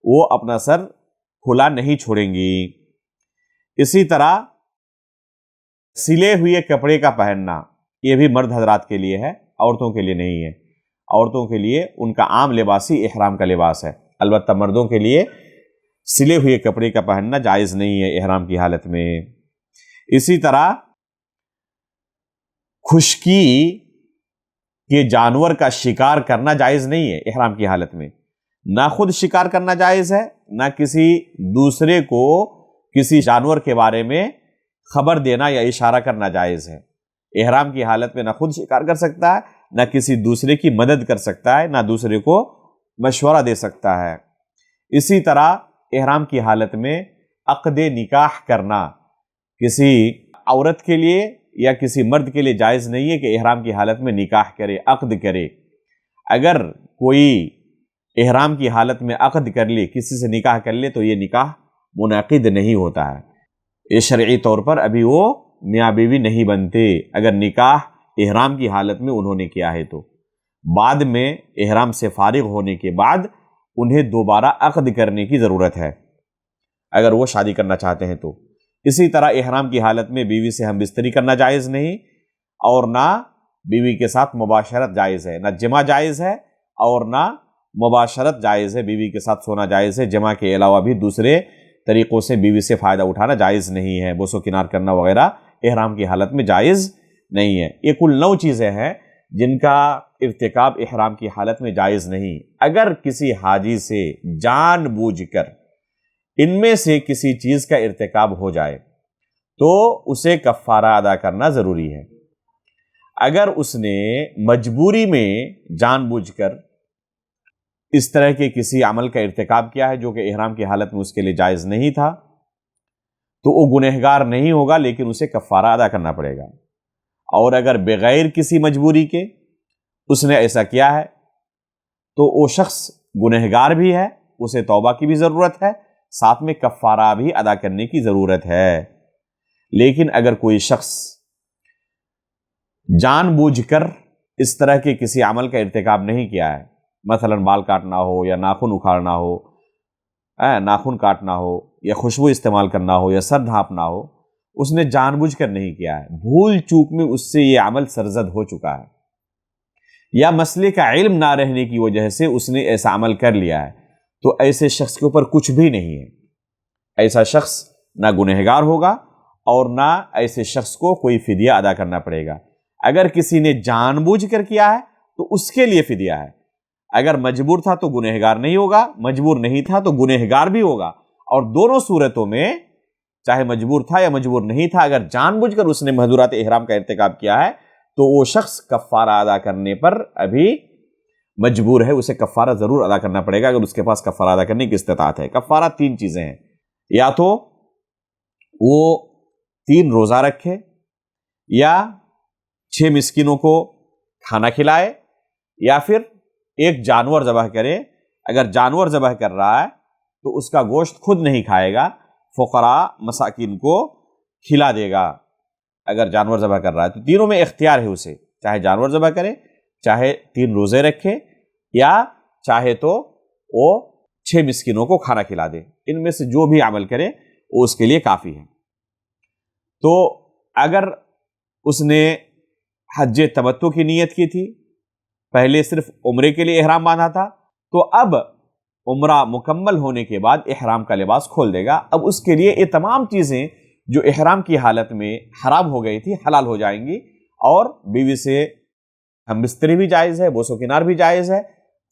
A: وہ اپنا سر کھلا نہیں چھوڑیں گی۔ اسی طرح سلے ہوئے کپڑے کا پہننا، یہ بھی مرد حضرات کے لیے ہے، عورتوں کے لیے نہیں ہے۔ عورتوں کے لیے ان کا عام لباس ہی احرام کا لباس ہے، البتہ مردوں کے لیے سلے ہوئے کپڑے کا پہننا جائز نہیں ہے احرام کی حالت میں۔ اسی طرح خشکی کے جانور کا شکار کرنا جائز نہیں ہے احرام کی حالت میں۔ نہ خود شکار کرنا جائز ہے، نہ کسی دوسرے کو کسی جانور کے بارے میں خبر دینا یا اشارہ کرنا جائز ہے۔ احرام کی حالت میں نہ خود شکار کر سکتا ہے، نہ کسی دوسرے کی مدد کر سکتا ہے، نہ دوسرے کو مشورہ دے سکتا ہے۔ اسی طرح احرام کی حالت میں عقد نکاح کرنا کسی عورت کے لیے یا کسی مرد کے لیے جائز نہیں ہے کہ احرام کی حالت میں نکاح کرے، عقد کرے۔ اگر کوئی احرام کی حالت میں عقد کر لے، کسی سے نکاح کر لے، تو یہ نکاح منعقد نہیں ہوتا ہے، یہ شرعی طور پر ابھی وہ میاں بیوی نہیں بنتے۔ اگر نکاح احرام کی حالت میں انہوں نے کیا ہے تو بعد میں احرام سے فارغ ہونے کے بعد انہیں دوبارہ عقد کرنے کی ضرورت ہے اگر وہ شادی کرنا چاہتے ہیں تو۔ اسی طرح احرام کی حالت میں بیوی سے ہم بستری کرنا جائز نہیں، اور نہ بیوی کے ساتھ مباشرت جائز ہے، نہ جمع جائز ہے اور نہ مباشرت جائز ہے، بیوی کے ساتھ سونا جائز ہے۔ جمع کے علاوہ بھی دوسرے طریقوں سے بیوی سے فائدہ اٹھانا جائز نہیں ہے، بوس و کنار کرنا وغیرہ احرام کی حالت میں جائز نہیں ہے۔ یہ کل 9 چیزیں ہیں جن کا ارتکاب احرام کی حالت میں جائز نہیں۔ اگر کسی حاجی سے جان بوجھ کر ان میں سے کسی چیز کا ارتکاب ہو جائے تو اسے کفارہ ادا کرنا ضروری ہے۔ اگر اس نے مجبوری میں جان بوجھ کر اس طرح کے کسی عمل کا ارتکاب کیا ہے جو کہ احرام کی حالت میں اس کے لیے جائز نہیں تھا، تو وہ گنہگار نہیں ہوگا لیکن اسے کفارہ ادا کرنا پڑے گا۔ اور اگر بغیر کسی مجبوری کے اس نے ایسا کیا ہے تو وہ شخص گنہگار بھی ہے، اسے توبہ کی بھی ضرورت ہے، ساتھ میں کفارہ بھی ادا کرنے کی ضرورت ہے۔ لیکن اگر کوئی شخص جان بوجھ کر اس طرح کے کسی عمل کا ارتکاب نہیں کیا ہے، مثلا بال کاٹنا ہو یا ناخن اکھاڑنا ہو، ناخن کاٹنا ہو یا خوشبو استعمال کرنا ہو یا سر ڈھانپنا ہو، اس نے جان بوجھ کر نہیں کیا ہے، بھول چوک میں اس سے یہ عمل سرزد ہو چکا ہے، یا مسئلے کا علم نہ رہنے کی وجہ سے اس نے ایسا عمل کر لیا ہے، تو ایسے شخص کے اوپر کچھ بھی نہیں ہے۔ ایسا شخص نہ گنہگار ہوگا اور نہ ایسے شخص کو کوئی فدیہ ادا کرنا پڑے گا۔ اگر کسی نے جان بوجھ کر کیا ہے تو اس کے لیے فدیہ ہے، اگر مجبور تھا تو گنہگار نہیں ہوگا، مجبور نہیں تھا تو گنہگار بھی ہوگا، اور دونوں صورتوں میں چاہے مجبور تھا یا مجبور نہیں تھا، اگر جان بوجھ کر اس نے محظورات احرام کا ارتکاب کیا ہے تو وہ شخص کفارہ ادا کرنے پر ابھی مجبور ہے، اسے کفارہ ضرور ادا کرنا پڑے گا اگر اس کے پاس کفارہ ادا کرنے کی استطاعت ہے۔ کفارہ 3 چیزیں ہیں، یا تو وہ 3 روزہ رکھے، یا 6 مسکینوں کو کھانا کھلائے، یا پھر ایک جانور ذبح کرے۔ اگر جانور ذبح کر رہا ہے تو اس کا گوشت خود نہیں کھائے گا، فقراء مساکین کو کھلا دے گا۔ اگر جانور ذبح کر رہا ہے تو تینوں میں اختیار ہے اسے، چاہے جانور ذبح کرے، چاہے 3 روزے رکھے، یا چاہے تو وہ 6 مسکینوں کو کھانا کھلا دے۔ ان میں سے جو بھی عمل کرے وہ اس کے لیے کافی ہے۔ تو اگر اس نے حج تمتع کی نیت کی تھی، پہلے صرف عمرے کے لیے احرام باندھا تھا، تو اب عمرہ مکمل ہونے کے بعد احرام کا لباس کھول دے گا۔ اب اس کے لیے یہ تمام چیزیں جو احرام کی حالت میں حرام ہو گئی تھی حلال ہو جائیں گی، اور بیوی سے ہم بستری بھی جائز ہے، بوس و کنار بھی جائز ہے،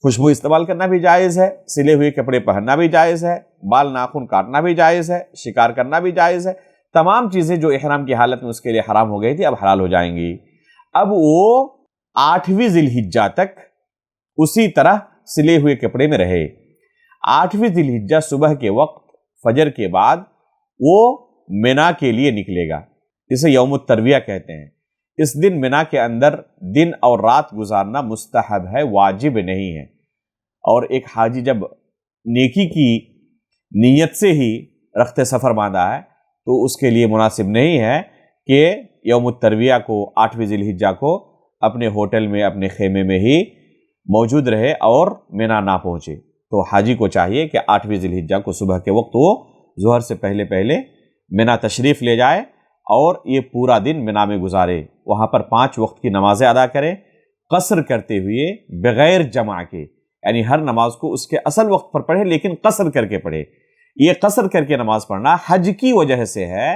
A: خوشبو استعمال کرنا بھی جائز ہے، سلے ہوئے کپڑے پہننا بھی جائز ہے، بال ناخن کاٹنا بھی جائز ہے، شکار کرنا بھی جائز ہے۔ تمام چیزیں جو احرام کی حالت میں اس کے لیے حرام ہو گئی تھی اب حلال ہو جائیں گی۔ اب وہ 8ویں ذی الحجہ تک اسی طرح سلے ہوئے کپڑے میں رہے۔ 8ویں ذی الحجہ صبح کے وقت فجر کے بعد وہ منا کے لیے نکلے گا، اسے یوم الترویہ کہتے ہیں۔ اس دن منا کے اندر دن اور رات گزارنا مستحب ہے، واجب نہیں ہے۔ اور ایک حاجی جب نیکی کی نیت سے ہی رخت سفر باندھا ہے تو اس کے لیے مناسب نہیں ہے کہ یوم الترویہ کو 8ویں ذی الحجہ کو اپنے ہوٹل میں اپنے خیمے میں ہی موجود رہے اور منا نہ پہنچے۔ تو حاجی کو چاہیے کہ 8ویں ذی الحجہ کو صبح کے وقت وہ ظہر سے پہلے منا تشریف لے جائے اور یہ پورا دن منا میں گزارے، وہاں پر 5 وقت کی نمازیں ادا کرے، قصر کرتے ہوئے بغیر جمع کے، یعنی ہر نماز کو اس کے اصل وقت پر پڑھے لیکن قصر کر کے پڑھے۔ یہ قصر کر کے نماز پڑھنا حج کی وجہ سے ہے،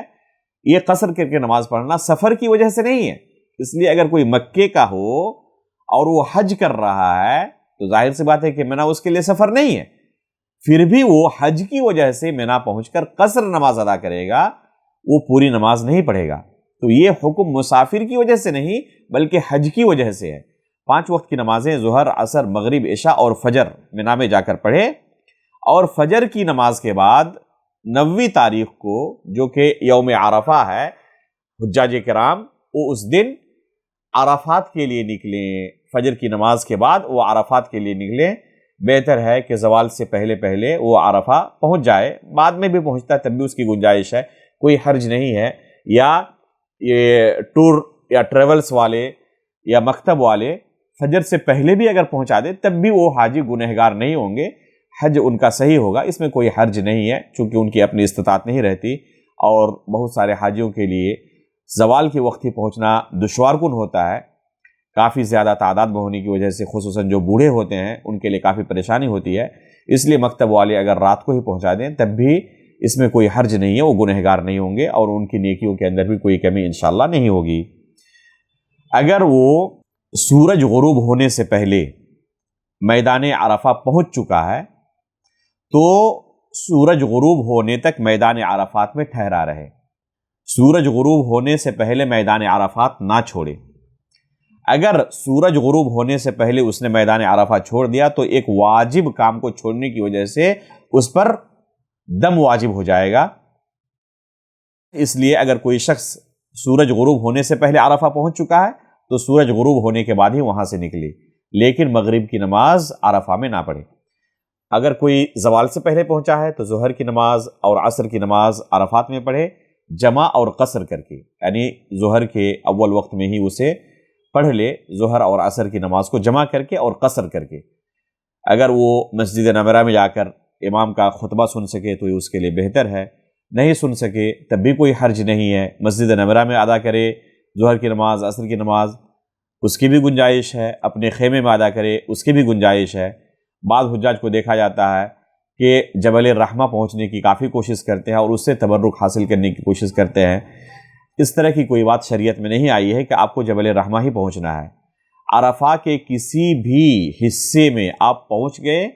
A: یہ قصر کر کے نماز پڑھنا سفر کی وجہ سے نہیں ہے۔ اس لیے اگر کوئی مکے کا ہو اور وہ حج کر رہا ہے تو ظاہر سی بات ہے کہ منا اس کے لیے سفر نہیں ہے، پھر بھی وہ حج کی وجہ سے منا پہنچ کر قصر نماز ادا کرے گا، وہ پوری نماز نہیں پڑھے گا۔ تو یہ حکم مسافر کی وجہ سے نہیں بلکہ حج کی وجہ سے ہے۔ 5 وقت کی نمازیں ظہر، عصر، مغرب، عشاء اور فجر منا میں جا کر پڑھے، اور فجر کی نماز کے بعد 9ویں تاریخ کو جو کہ یوم عرفہ ہے، حجاج کرام وہ اس دن عرفات کے لیے نکلیں۔ فجر کی نماز کے بعد وہ عرفات کے لیے نکلیں۔ بہتر ہے کہ زوال سے پہلے وہ عرفہ پہنچ جائے، بعد میں بھی پہنچتا ہے تب بھی اس کی گنجائش ہے، کوئی حرج نہیں ہے۔ یا یہ ٹور یا ٹریولز والے یا مکتب والے فجر سے پہلے بھی اگر پہنچا دے تب بھی وہ حاجی گنہگار نہیں ہوں گے، حج ان کا صحیح ہوگا، اس میں کوئی حرج نہیں ہے، چونکہ ان کی اپنی استطاعت نہیں رہتی، اور بہت سارے حاجیوں کے لیے زوال کے وقت ہی پہنچنا دشوار کن ہوتا ہے، کافی زیادہ تعداد میں ہونے کی وجہ سے، خصوصاً جو بوڑھے ہوتے ہیں ان کے لیے کافی پریشانی ہوتی ہے۔ اس لیے مکتب والے اگر رات کو ہی پہنچا دیں تب بھی اس میں کوئی حرج نہیں ہے، وہ گنہگار نہیں ہوں گے اور ان کی نیکیوں کے اندر بھی کوئی کمی انشاءاللہ نہیں ہوگی۔ اگر وہ سورج غروب ہونے سے پہلے میدان عرفہ پہنچ چکا ہے تو سورج غروب ہونے تک میدان عرفات میں ٹھہرا رہے، سورج غروب ہونے سے پہلے میدان عرفات نہ چھوڑے۔ اگر سورج غروب ہونے سے پہلے اس نے میدان عرفہ چھوڑ دیا تو ایک واجب کام کو چھوڑنے کی وجہ سے اس پر دم واجب ہو جائے گا۔ اس لیے اگر کوئی شخص سورج غروب ہونے سے پہلے عرفہ پہنچ چکا ہے تو سورج غروب ہونے کے بعد ہی وہاں سے نکلے، لیکن مغرب کی نماز عرفہ میں نہ پڑھے۔ اگر کوئی زوال سے پہلے پہنچا ہے تو ظہر کی نماز اور عصر کی نماز عرفات میں پڑھے، جمع اور قصر کر کے، یعنی ظہر کے اول وقت میں ہی اسے پڑھ لے، ظہر اور عصر کی نماز کو جمع کر کے اور قصر کر کے۔ اگر وہ مسجد نمرہ میں جا کر امام کا خطبہ سن سکے تو یہ اس کے لیے بہتر ہے، نہیں سن سکے تب بھی کوئی حرج نہیں ہے، مسجد نمرہ میں ادا کرے ظہر کی نماز، عصر کی نماز، اس کی بھی گنجائش ہے، اپنے خیمے میں ادا کرے اس کی بھی گنجائش ہے۔ بعض حجاج کو دیکھا جاتا ہے کہ جبل الرحمہ پہنچنے کی کافی کوشش کرتے ہیں اور اس سے تبرک حاصل کرنے کی کوشش کرتے ہیں۔ اس طرح کی کوئی بات شریعت میں نہیں آئی ہے کہ آپ کو جبل الرحمہ ہی پہنچنا ہے۔ عرفہ کے کسی بھی حصے میں آپ پہنچ گئے،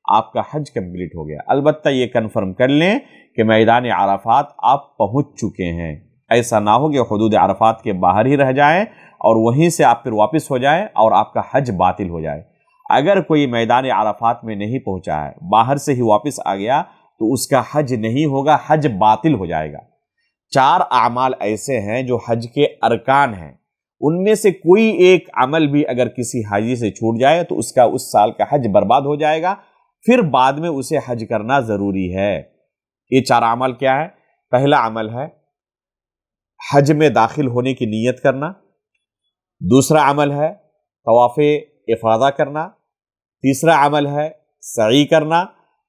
A: آپ کا حج کمپلیٹ ہو گیا۔ البتہ یہ کنفرم کر لیں کہ میدان عرفات آپ پہنچ چکے ہیں، ایسا نہ ہو کہ حدود عرفات کے باہر ہی رہ جائیں اور وہیں سے آپ پھر واپس ہو جائیں اور آپ کا حج باطل ہو جائے۔ اگر کوئی میدان عرفات میں نہیں پہنچا ہے، باہر سے ہی واپس آ گیا تو اس کا حج نہیں ہوگا، حج باطل ہو جائے گا۔ 4 اعمال ایسے ہیں جو حج کے ارکان ہیں، ان میں سے کوئی ایک عمل بھی اگر کسی حاجی سے چھوٹ جائے تو اس کا اس سال کا حج برباد ہو جائے گا، پھر بعد میں اسے حج کرنا ضروری ہے۔ یہ 4 اعمال کیا ہے؟ پہلا عمل ہے حج میں داخل ہونے کی نیت کرنا، دوسرا عمل ہے طواف افاضہ کرنا، تیسرا عمل ہے سعی کرنا،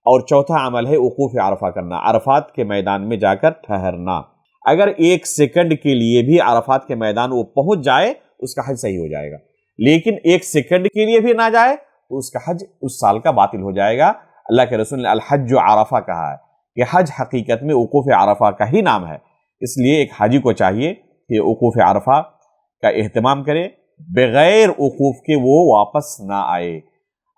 A: اور چوتھا عمل ہے وقوف عرفہ کرنا، عرفات کے میدان میں جا کر ٹھہرنا۔ اگر 1 سیکنڈ کے لیے بھی عرفات کے میدان وہ پہنچ جائے اس کا حج صحیح ہو جائے گا، لیکن 1 سیکنڈ کے لیے بھی نہ جائے تو اس کا حج اس سال کا باطل ہو جائے گا۔ اللہ کے رسول نے الحج عرفہ کہا ہے کہ حج حقیقت میں وقوف عرفہ کا ہی نام ہے، اس لیے ایک حاجی کو چاہیے کہ وقوف عرفہ کا اہتمام کرے، بغیر وقوف کے وہ واپس نہ آئے۔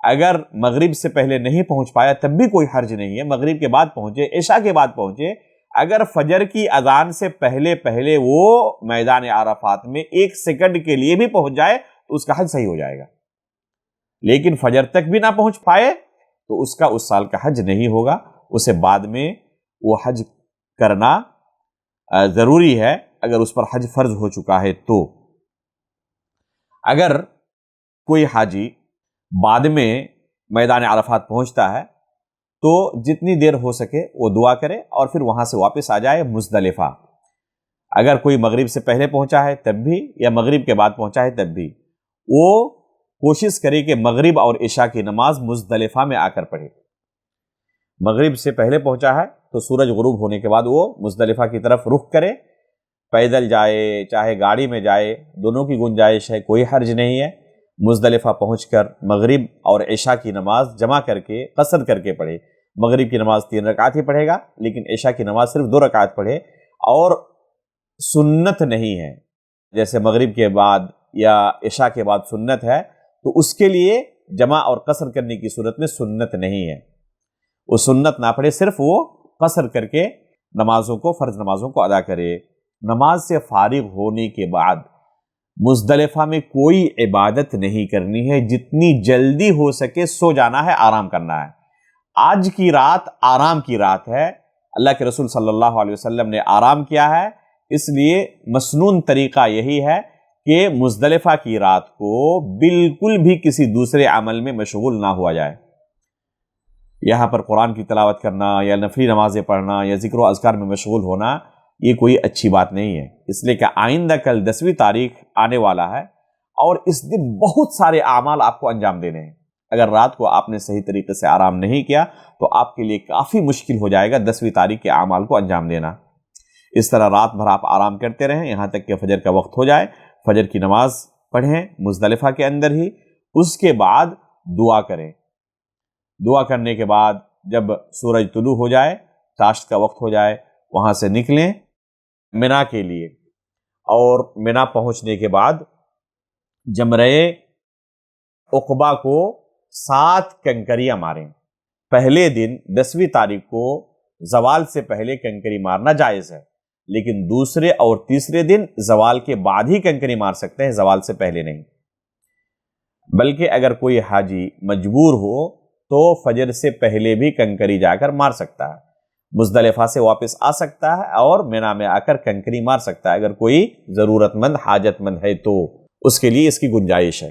A: اگر مغرب سے پہلے نہیں پہنچ پایا تب بھی کوئی حرج نہیں ہے، مغرب کے بعد پہنچے، عشاء کے بعد پہنچے، اگر فجر کی اذان سے پہلے وہ میدان عرفات میں 1 سیکنڈ کے لیے بھی پہنچ جائے تو اس کا حج صحیح ہو جائے گا، لیکن فجر تک بھی نہ پہنچ پائے تو اس کا اس سال کا حج نہیں ہوگا، اسے بعد میں وہ حج کرنا ضروری ہے اگر اس پر حج فرض ہو چکا ہے تو۔ اگر کوئی حاجی بعد میں میدان عرفات پہنچتا ہے تو جتنی دیر ہو سکے وہ دعا کرے اور پھر وہاں سے واپس آ جائے مزدلفہ۔ اگر کوئی مغرب سے پہلے پہنچا ہے تب بھی یا مغرب کے بعد پہنچا ہے تب بھی وہ کوشش کرے کہ مغرب اور عشاء کی نماز مزدلفہ میں آ کر پڑھے۔ مغرب سے پہلے پہنچا ہے تو سورج غروب ہونے کے بعد وہ مزدلفہ کی طرف رخ کرے، پیدل جائے چاہے گاڑی میں جائے، دونوں کی گنجائش ہے، کوئی حرج نہیں ہے۔ مزدلفہ پہنچ کر مغرب اور عشاء کی نماز جمع کر کے قصر کر کے پڑھے۔ مغرب کی نماز 3 رکعت ہی پڑھے گا لیکن عشاء کی نماز صرف 2 رکعت پڑھے، اور سنت نہیں ہے، جیسے مغرب کے بعد یا عشاء کے بعد سنت ہے تو اس کے لیے جمع اور قصر کرنے کی صورت میں سنت نہیں ہے، وہ سنت نہ پڑھے، صرف وہ قصر کر کے نمازوں کو، فرض نمازوں کو ادا کرے۔ نماز سے فارغ ہونے کے بعد مزدلفہ میں کوئی عبادت نہیں کرنی ہے، جتنی جلدی ہو سکے سو جانا ہے، آرام کرنا ہے۔ آج کی رات آرام کی رات ہے، اللہ کے رسول صلی اللہ علیہ وسلم نے آرام کیا ہے، اس لیے مسنون طریقہ یہی ہے کہ مزدلفہ کی رات کو بالکل بھی کسی دوسرے عمل میں مشغول نہ ہوا جائے۔ یہاں پر قرآن کی تلاوت کرنا یا نفلی نمازیں پڑھنا یا ذکر و اذکار میں مشغول ہونا یہ کوئی اچھی بات نہیں ہے، اس لیے کہ آئندہ کل 10ویں تاریخ آنے والا ہے اور اس دن بہت سارے اعمال آپ کو انجام دینے ہیں۔ اگر رات کو آپ نے صحیح طریقے سے آرام نہیں کیا تو آپ کے لیے کافی مشکل ہو جائے گا 10ویں تاریخ کے اعمال کو انجام دینا۔ اس طرح رات بھر آپ آرام کرتے رہیں یہاں تک کہ فجر کا وقت ہو جائے، فجر کی نماز پڑھیں مزدلفہ کے اندر ہی، اس کے بعد دعا کریں۔ دعا کرنے کے بعد جب سورج طلوع ہو جائے، چاشت کا وقت ہو جائے، وہاں سے نکلیں منا کے لیے، اور منا پہنچنے کے بعد جمرہ عقبہ کو 7 کنکریاں ماریں۔ پہلے دن 10ویں تاریخ کو زوال سے پہلے کنکری مارنا جائز ہے، لیکن دوسرے اور تیسرے دن زوال کے بعد ہی کنکری مار سکتے ہیں، زوال سے پہلے نہیں۔ بلکہ اگر کوئی حاجی مجبور ہو تو فجر سے پہلے بھی کنکری جا کر مار سکتا ہے، مزدلفہ سے واپس آ سکتا ہے اور مینا میں آ کر کنکری مار سکتا ہے، اگر کوئی ضرورت مند حاجت مند ہے تو اس کے لیے اس کی گنجائش ہے۔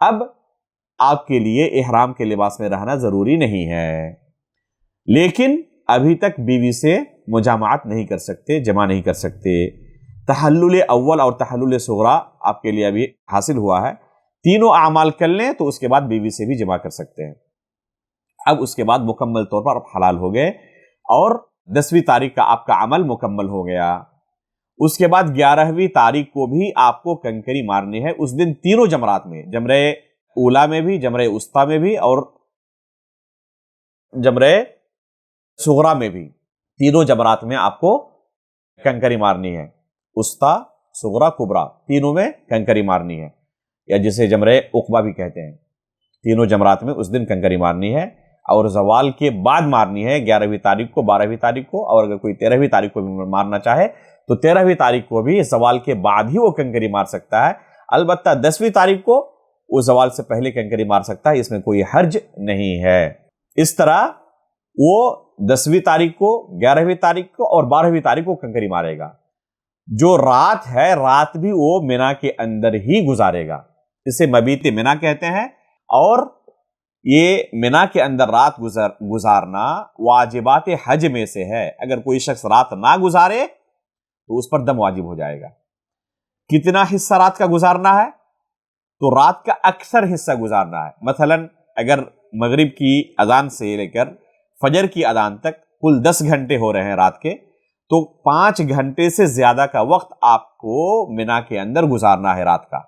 A: اب آپ کے لیے احرام کے لباس میں رہنا ضروری نہیں ہے، لیکن ابھی تک بیوی سے مجامعت نہیں کر سکتے، جمع نہیں کر سکتے۔ تحلل اول اور تحلل صغریٰ آپ کے لیے ابھی حاصل ہوا ہے، تینوں اعمال کر لیں تو اس کے بعد بیوی سے بھی جمع کر سکتے ہیں۔ اب اس کے بعد مکمل طور پر آپ حلال ہو گئے اور 10ویں تاریخ کا آپ کا عمل مکمل ہو گیا۔ اس کے بعد 11ویں تاریخ کو بھی آپ کو کنکری مارنی ہے۔ اس دن تینوں جمرات میں، جمرہ اولا میں بھی، جمرہ وسطیٰ میں بھی اور جمرہ صغریٰ میں بھی، تینوں جمرات میں آپ کو کنکری مارنی ہے۔ وسطیٰ، صغریٰ، کبریٰ، تینوں میں کنکری مارنی ہے، یا جسے جمرہ عقبہ بھی کہتے ہیں۔ تینوں جمرات میں اس دن کنکری مارنی ہے اور زوال کے بعد مارنی ہے، 11ویں تاریخ کو، 12ویں تاریخ کو، اور اگر کوئی 13ویں تاریخ کو بھی مارنا چاہے تو 13ویں تاریخ کو بھی زوال کے بعد ہی وہ کنکری مار سکتا ہے۔ البتہ 10ویں تاریخ کو وہ زوال سے پہلے کنکری مار سکتا ہے، اس میں کوئی حرج نہیں ہے۔ اس طرح وہ 10ویں تاریخ کو، 11ویں تاریخ کو اور 12ویں تاریخ کو کنکری مارے گا۔ جو رات ہے، رات بھی وہ منا کے اندر ہی گزارے گا، اسے مبیت منا کہتے ہیں۔ اور یہ منا کے اندر رات گزارنا واجبات حج میں سے ہے۔ اگر کوئی شخص رات نہ گزارے تو اس پر دم واجب ہو جائے گا۔ کتنا حصہ رات کا گزارنا ہے؟ تو رات کا اکثر حصہ گزارنا ہے۔ مثلا اگر مغرب کی اذان سے لے کر فجر کی اذان تک کل 10 گھنٹے ہو رہے ہیں رات کے، تو 5 گھنٹے سے زیادہ کا وقت آپ کو منا کے اندر گزارنا ہے رات کا۔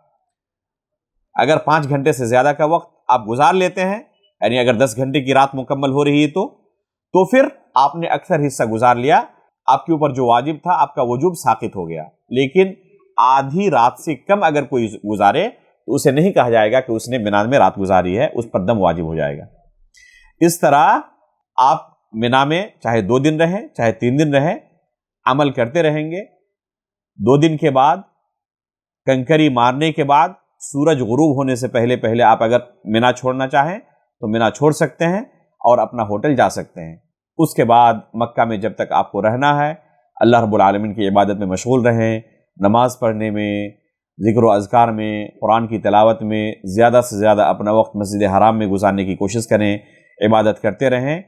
A: اگر 5 گھنٹے سے زیادہ کا وقت آپ گزار لیتے ہیں، یعنی اگر 10 گھنٹے کی رات مکمل ہو رہی ہے تو پھر آپ نے اکثر حصہ گزار لیا، آپ کے اوپر جو واجب تھا آپ کا وجوب ساقط ہو گیا۔ لیکن آدھی رات سے کم اگر کوئی گزارے تو اسے نہیں کہا جائے گا کہ اس نے منا میں رات گزاری ہے، اس پر دم واجب ہو جائے گا۔ اس طرح آپ منا میں چاہے 2 دن رہیں چاہے 3 دن رہیں، عمل کرتے رہیں گے۔ 2 دن کے بعد کنکری مارنے کے بعد سورج غروب ہونے سے پہلے آپ اگر منا چھوڑنا چاہیں تو منا چھوڑ سکتے ہیں اور اپنا ہوٹل جا سکتے ہیں۔ اس کے بعد مکہ میں جب تک آپ کو رہنا ہے، اللہ رب العالمین کی عبادت میں مشغول رہیں، نماز پڑھنے میں، ذکر و اذکار میں، قرآن کی تلاوت میں، زیادہ سے زیادہ اپنا وقت مسجد حرام میں گزارنے کی کوشش کریں، عبادت کرتے رہیں۔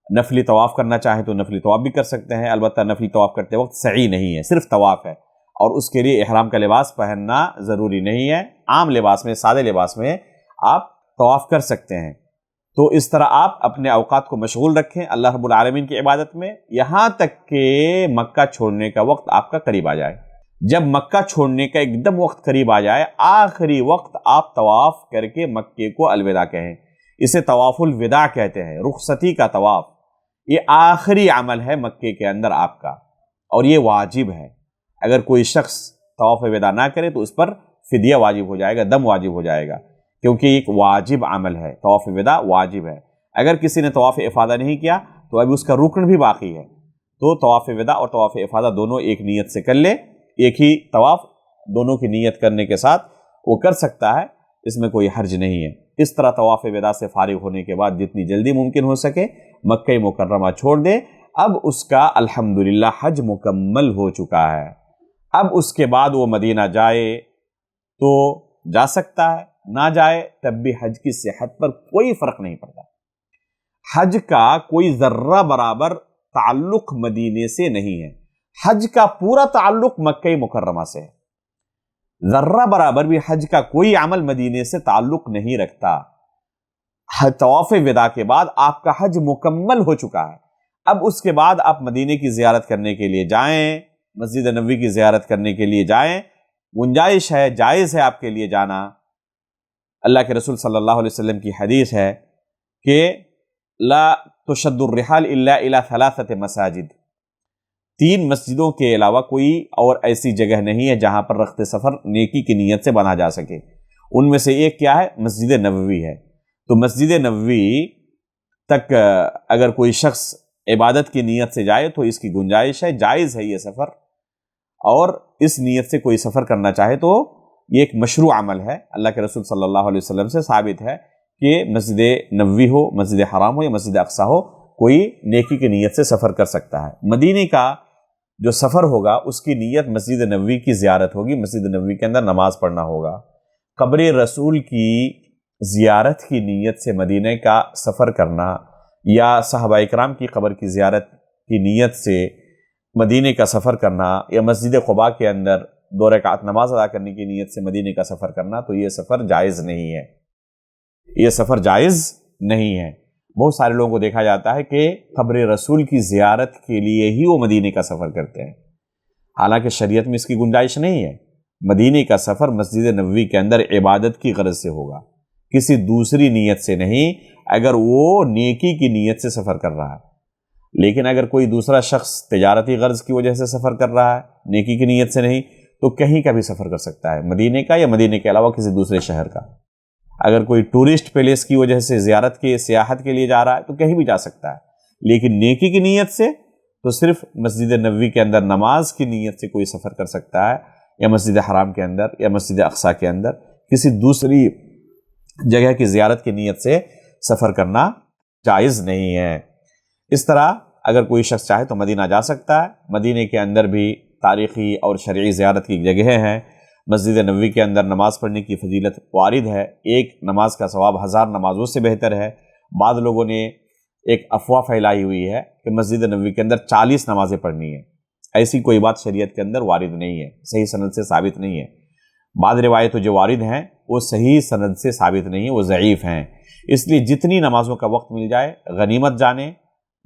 A: نفلی طواف کرنا چاہیں تو نفلی طواف بھی کر سکتے ہیں، البتہ نفلی طواف کرتے وقت سعی نہیں ہے، صرف طواف ہے، اور اس کے لیے احرام کا لباس پہننا ضروری نہیں ہے۔ عام لباس میں، سادے لباس میں آپ طواف کر سکتے ہیں۔ تو اس طرح آپ اپنے اوقات کو مشغول رکھیں اللہ رب العالمین کی عبادت میں، یہاں تک کہ مکہ چھوڑنے کا وقت آپ کا قریب آ جائے۔ جب مکہ چھوڑنے کا ایک دم وقت قریب آ جائے، آخری وقت آپ طواف کر کے مکے کو الوداع کہیں۔ اسے طواف الوداع کہتے ہیں، رخصتی کا طواف۔ یہ آخری عمل ہے مکے کے اندر آپ کا، اور یہ واجب ہے۔ اگر کوئی شخص طواف وداع نہ کرے تو اس پر فدیہ واجب ہو جائے گا، دم واجب ہو جائے گا، کیونکہ ایک واجب عمل ہے، طواف وداع واجب ہے۔ اگر کسی نے طواف افاضہ نہیں کیا تو ابھی اس کا رکن بھی باقی ہے، تو طواف وداع اور طواف افاضہ دونوں ایک نیت سے کر لے۔ ایک ہی طواف دونوں کی نیت کرنے کے ساتھ وہ کر سکتا ہے، اس میں کوئی حرج نہیں ہے۔ اس طرح طواف وداع سے فارغ ہونے کے بعد جتنی جلدی ممکن ہو سکے مکہ مکرمہ چھوڑ دے۔ اب اس کا الحمدللہ حج مکمل ہو چکا ہے۔ اب اس کے بعد وہ مدینہ جائے تو جا سکتا ہے، نہ جائے تب بھی حج کی صحت پر کوئی فرق نہیں پڑتا۔ حج کا کوئی ذرہ برابر تعلق مدینے سے نہیں ہے، حج کا پورا تعلق مکہ مکرمہ سے ہے۔ ذرہ برابر بھی حج کا کوئی عمل مدینے سے تعلق نہیں رکھتا۔ طواف وداع کے بعد آپ کا حج مکمل ہو چکا ہے۔ اب اس کے بعد آپ مدینے کی زیارت کرنے کے لیے جائیں، مسجد نبوی کی زیارت کرنے کے لیے جائیں، گنجائش ہے، جائز ہے آپ کے لیے جانا۔ اللہ کے رسول صلی اللہ علیہ وسلم کی حدیث ہے کہ لا تشد الرحال الا الى 3 مساجد، 3 مسجدوں کے علاوہ کوئی اور ایسی جگہ نہیں ہے جہاں پر رخت سفر نیکی کی نیت سے بنا جا سکے۔ ان میں سے ایک کیا ہے؟ مسجد نبوی ہے۔ تو مسجد نبوی تک اگر کوئی شخص عبادت کی نیت سے جائے تو اس کی گنجائش ہے، جائز ہے یہ سفر، اور اس نیت سے کوئی سفر کرنا چاہے تو یہ ایک مشروع عمل ہے۔ اللہ کے رسول صلی اللہ علیہ وسلم سے ثابت ہے کہ مسجد نبوی ہو، مسجد حرام ہو یا مسجد اقصیٰ ہو، کوئی نیکی کی نیت سے سفر کر سکتا ہے۔ مدینے کا جو سفر ہوگا اس کی نیت مسجد نبوی کی زیارت ہوگی، مسجد نبوی کے اندر نماز پڑھنا ہوگا۔ قبر رسول کی زیارت کی نیت سے مدینہ کا سفر کرنا یا صحابہ اکرام کی قبر کی زیارت کی نیت سے مدینہ کا سفر کرنا یا مسجد قباء کے اندر 2 رکعت نماز ادا کرنے کی نیت سے مدینہ کا سفر کرنا، تو یہ سفر جائز نہیں ہے، یہ سفر جائز نہیں ہے۔ بہت سارے لوگوں کو دیکھا جاتا ہے کہ قبر رسول کی زیارت کے لیے ہی وہ مدینہ کا سفر کرتے ہیں، حالانکہ شریعت میں اس کی گنجائش نہیں ہے۔ مدینہ کا سفر مسجد نبوی کے اندر عبادت کی غرض سے ہوگا، کسی دوسری نیت سے نہیں، اگر وہ نیکی کی نیت سے سفر کر رہا ہے۔ لیکن اگر کوئی دوسرا شخص تجارتی غرض کی وجہ سے سفر کر رہا ہے، نیکی کی نیت سے نہیں، تو کہیں کا بھی سفر کر سکتا ہے، مدینہ کا یا مدینہ کے علاوہ کسی دوسرے شہر کا۔ اگر کوئی ٹورسٹ پیلیس کی وجہ سے زیارت کے سیاحت کے لیے جا رہا ہے تو کہیں بھی جا سکتا ہے، لیکن نیکی کی نیت سے تو صرف مسجد نبوی کے اندر نماز کی نیت سے کوئی سفر کر سکتا ہے، یا مسجد حرام کے اندر یا مسجد اقصیٰ کے اندر کسی دوسری جگہ کی زیارت کی نیت سے سفر کرنا جائز نہیں ہے۔ اس طرح اگر کوئی شخص چاہے تو مدینہ جا سکتا ہے۔ مدینہ کے اندر بھی تاریخی اور شرعی زیارت کی جگہیں ہیں۔ مسجد نبوی کے اندر نماز پڑھنے کی فضیلت وارد ہے، ایک نماز کا ثواب 1000 نمازوں سے بہتر ہے۔ بعض لوگوں نے ایک افواہ پھیلائی ہوئی ہے کہ مسجد نبوی کے اندر 40 نمازیں پڑھنی ہیں، ایسی کوئی بات شریعت کے اندر وارد نہیں ہے، صحیح سند سے ثابت نہیں ہے۔ بعض روایتیں جو وارد ہیں وہ صحیح سند سے ثابت نہیں ہیں، وہ ضعیف ہیں۔ اس لیے جتنی نمازوں کا وقت مل جائے غنیمت جانیں،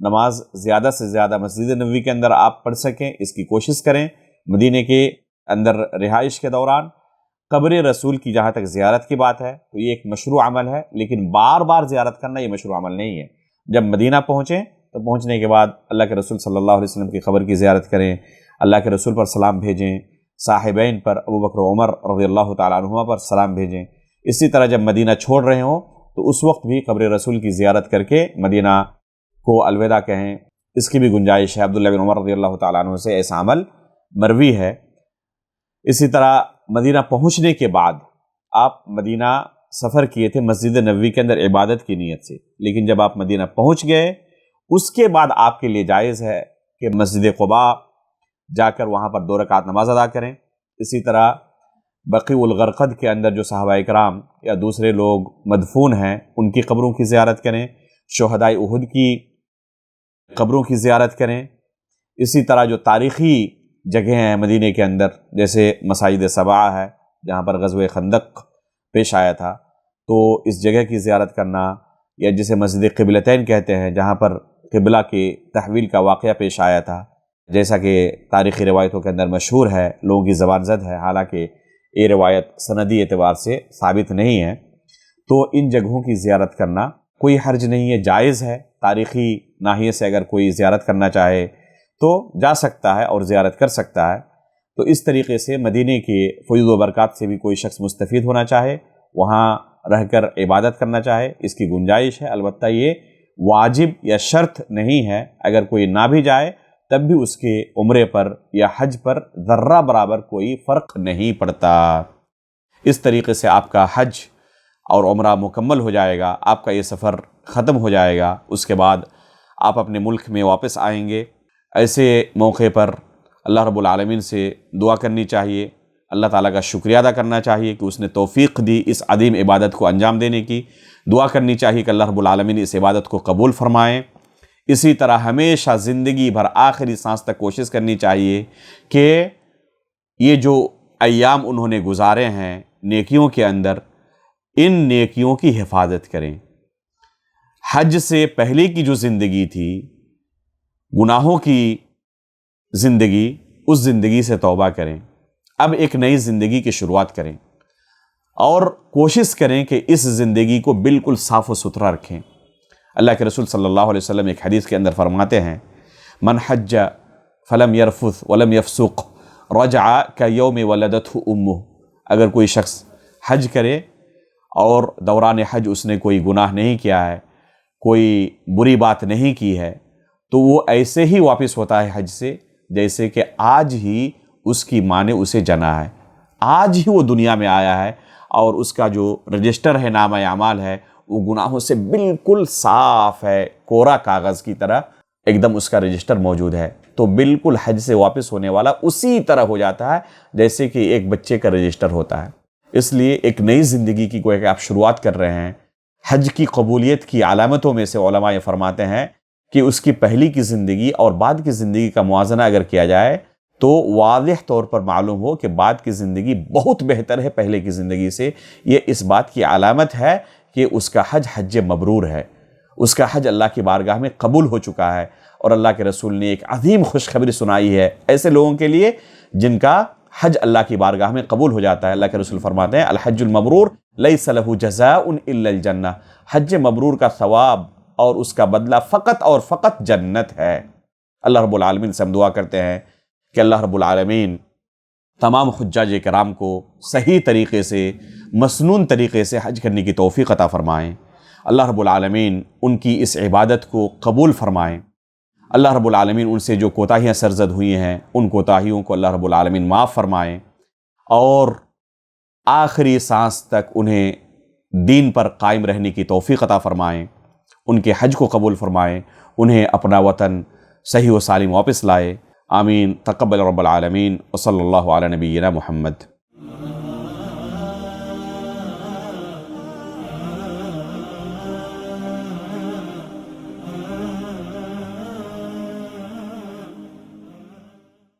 A: نماز زیادہ سے زیادہ مسجد نبوی کے اندر آپ پڑھ سکیں اس کی کوشش کریں۔ مدینہ کے اندر رہائش کے دوران قبر رسول کی جہاں تک زیارت کی بات ہے تو یہ ایک مشروع عمل ہے، لیکن بار بار زیارت کرنا یہ مشروع عمل نہیں ہے۔ جب مدینہ پہنچیں تو پہنچنے کے بعد اللہ کے رسول صلی اللہ علیہ وسلم کی قبر کی زیارت کریں، اللہ کے رسول پر سلام بھیجیں، صاحبین پر ابو بکر و عمر رضی اللہ تعالیٰ عنہما پر سلام بھیجیں۔ اسی طرح جب مدینہ چھوڑ رہے ہوں تو اس وقت بھی قبر رسول کی زیارت کر کے مدینہ کو الوداع کہیں، اس کی بھی گنجائش ہے۔ عبداللہ بن عمر رضی اللہ تعالیٰ عنہ سے ایسا عمل مروی ہے۔ اسی طرح مدینہ پہنچنے کے بعد آپ مدینہ سفر کیے تھے مسجد نبوی کے اندر عبادت کی نیت سے، لیکن جب آپ مدینہ پہنچ گئے اس کے بعد آپ کے لیے جائز ہے کہ مسجد قباء جا کر وہاں پر 2 رکعت نماز ادا کریں۔ اسی طرح بقیع الغرقد کے اندر جو صحابہ اکرام یا دوسرے لوگ مدفون ہیں ان کی قبروں کی زیارت کریں، شہدائے احد کی قبروں کی زیارت کریں۔ اسی طرح جو تاریخی جگہیں ہیں مدینہ کے اندر جیسے مساجد سبعہ ہے جہاں پر غزوہ خندق پیش آیا تھا، تو اس جگہ کی زیارت کرنا، یا جسے مسجد قبلتین کہتے ہیں جہاں پر قبلہ کی تحویل کا واقعہ پیش آیا تھا، جیسا کہ تاریخی روایتوں کے اندر مشہور ہے، لوگوں کی زبان زد ہے، حالانکہ یہ روایت سندی اعتبار سے ثابت نہیں ہے۔ تو ان جگہوں کی زیارت کرنا کوئی حرج نہیں ہے، جائز ہے۔ تاریخی ناحیے سے اگر کوئی زیارت کرنا چاہے تو جا سکتا ہے اور زیارت کر سکتا ہے۔ تو اس طریقے سے مدینہ کے فیض و برکات سے بھی کوئی شخص مستفید ہونا چاہے، وہاں رہ کر عبادت کرنا چاہے، اس کی گنجائش ہے۔ البتہ یہ واجب یا شرط نہیں ہے، اگر کوئی نہ بھی جائے تب بھی اس کے عمرے پر یا حج پر ذرہ برابر کوئی فرق نہیں پڑتا۔ اس طریقے سے آپ کا حج اور عمرہ مکمل ہو جائے گا، آپ کا یہ سفر ختم ہو جائے گا، اس کے بعد آپ اپنے ملک میں واپس آئیں گے۔ ایسے موقع پر اللہ رب العالمین سے دعا کرنی چاہیے، اللہ تعالیٰ کا شکریہ ادا کرنا چاہیے کہ اس نے توفیق دی اس عظیم عبادت کو انجام دینے کی۔ دعا کرنی چاہیے کہ اللہ رب العالمین اس عبادت کو قبول فرمائیں۔ اسی طرح ہمیشہ زندگی بھر آخری سانس تک کوشش کرنی چاہیے کہ یہ جو ایام انہوں نے گزارے ہیں نیکیوں کے اندر، ان نیکیوں کی حفاظت کریں۔ حج سے پہلے کی جو زندگی تھی، گناہوں کی زندگی، اس زندگی سے توبہ کریں، اب ایک نئی زندگی کی شروعات کریں اور کوشش کریں کہ اس زندگی کو بالکل صاف و ستھرا رکھیں۔ اللہ کے رسول صلی اللہ علیہ وسلم ایک حدیث کے اندر فرماتے ہیں، من حج فلم یرفث ولم یفسق رجع کیوم ولدتہ امہ۔ اگر کوئی شخص حج کرے اور دوران حج اس نے کوئی گناہ نہیں کیا ہے، کوئی بری بات نہیں کی ہے، تو وہ ایسے ہی واپس ہوتا ہے حج سے جیسے کہ آج ہی اس کی ماں نے اسے جنا ہے، آج ہی وہ دنیا میں آیا ہے، اور اس کا جو رجسٹر ہے، نامہ اعمال ہے، وہ گناہوں سے بالکل صاف ہے، کورا کاغذ کی طرح ایک دم اس کا رجسٹر موجود ہے۔ تو بالکل حج سے واپس ہونے والا اسی طرح ہو جاتا ہے جیسے کہ ایک بچے کا رجسٹر ہوتا ہے۔ اس لیے ایک نئی زندگی کی کوئی کہ آپ شروعات کر رہے ہیں، حج کی قبولیت کی علامتوں میں سے علماء یہ فرماتے ہیں کہ اس کی پہلی کی زندگی اور بعد کی زندگی کا موازنہ اگر کیا جائے تو واضح طور پر معلوم ہو کہ بعد کی زندگی بہت بہتر ہے پہلے کی زندگی سے۔ یہ اس بات کی علامت ہے کہ اس کا حج حج مبرور ہے، اس کا حج اللہ کی بارگاہ میں قبول ہو چکا ہے، اور اللہ کے رسول نے ایک عظیم خوشخبری سنائی ہے ایسے لوگوں کے لیے جن کا حج اللہ کی بارگاہ میں قبول ہو جاتا ہے۔ اللہ کے رسول فرماتے ہیں الحج المبرور لیس لہ جزاء الا الجنہ، حج مبرور کا ثواب اور اس کا بدلہ فقط اور فقط جنت ہے۔ اللہ رب العالمین سے ہم دعا کرتے ہیں کہ اللہ رب العالمین تمام حجاج کرام کو صحیح طریقے سے، مسنون طریقے سے حج کرنے کی توفیق عطا فرمائیں۔ اللہ رب العالمین ان کی اس عبادت کو قبول فرمائیں۔ اللہ رب العالمین ان سے جو کوتاہیاں سرزد ہوئی ہیں ان کوتاہیوں کو اللہ رب العالمین معاف فرمائیں، اور آخری سانس تک انہیں دین پر قائم رہنے کی توفیق عطا فرمائیں، ان کے حج کو قبول فرمائیں، انہیں اپنا وطن صحیح و سالم واپس لائے۔ آمین۔ تقبل رب العالمین، وصلی اللہ علی نبینا محمد۔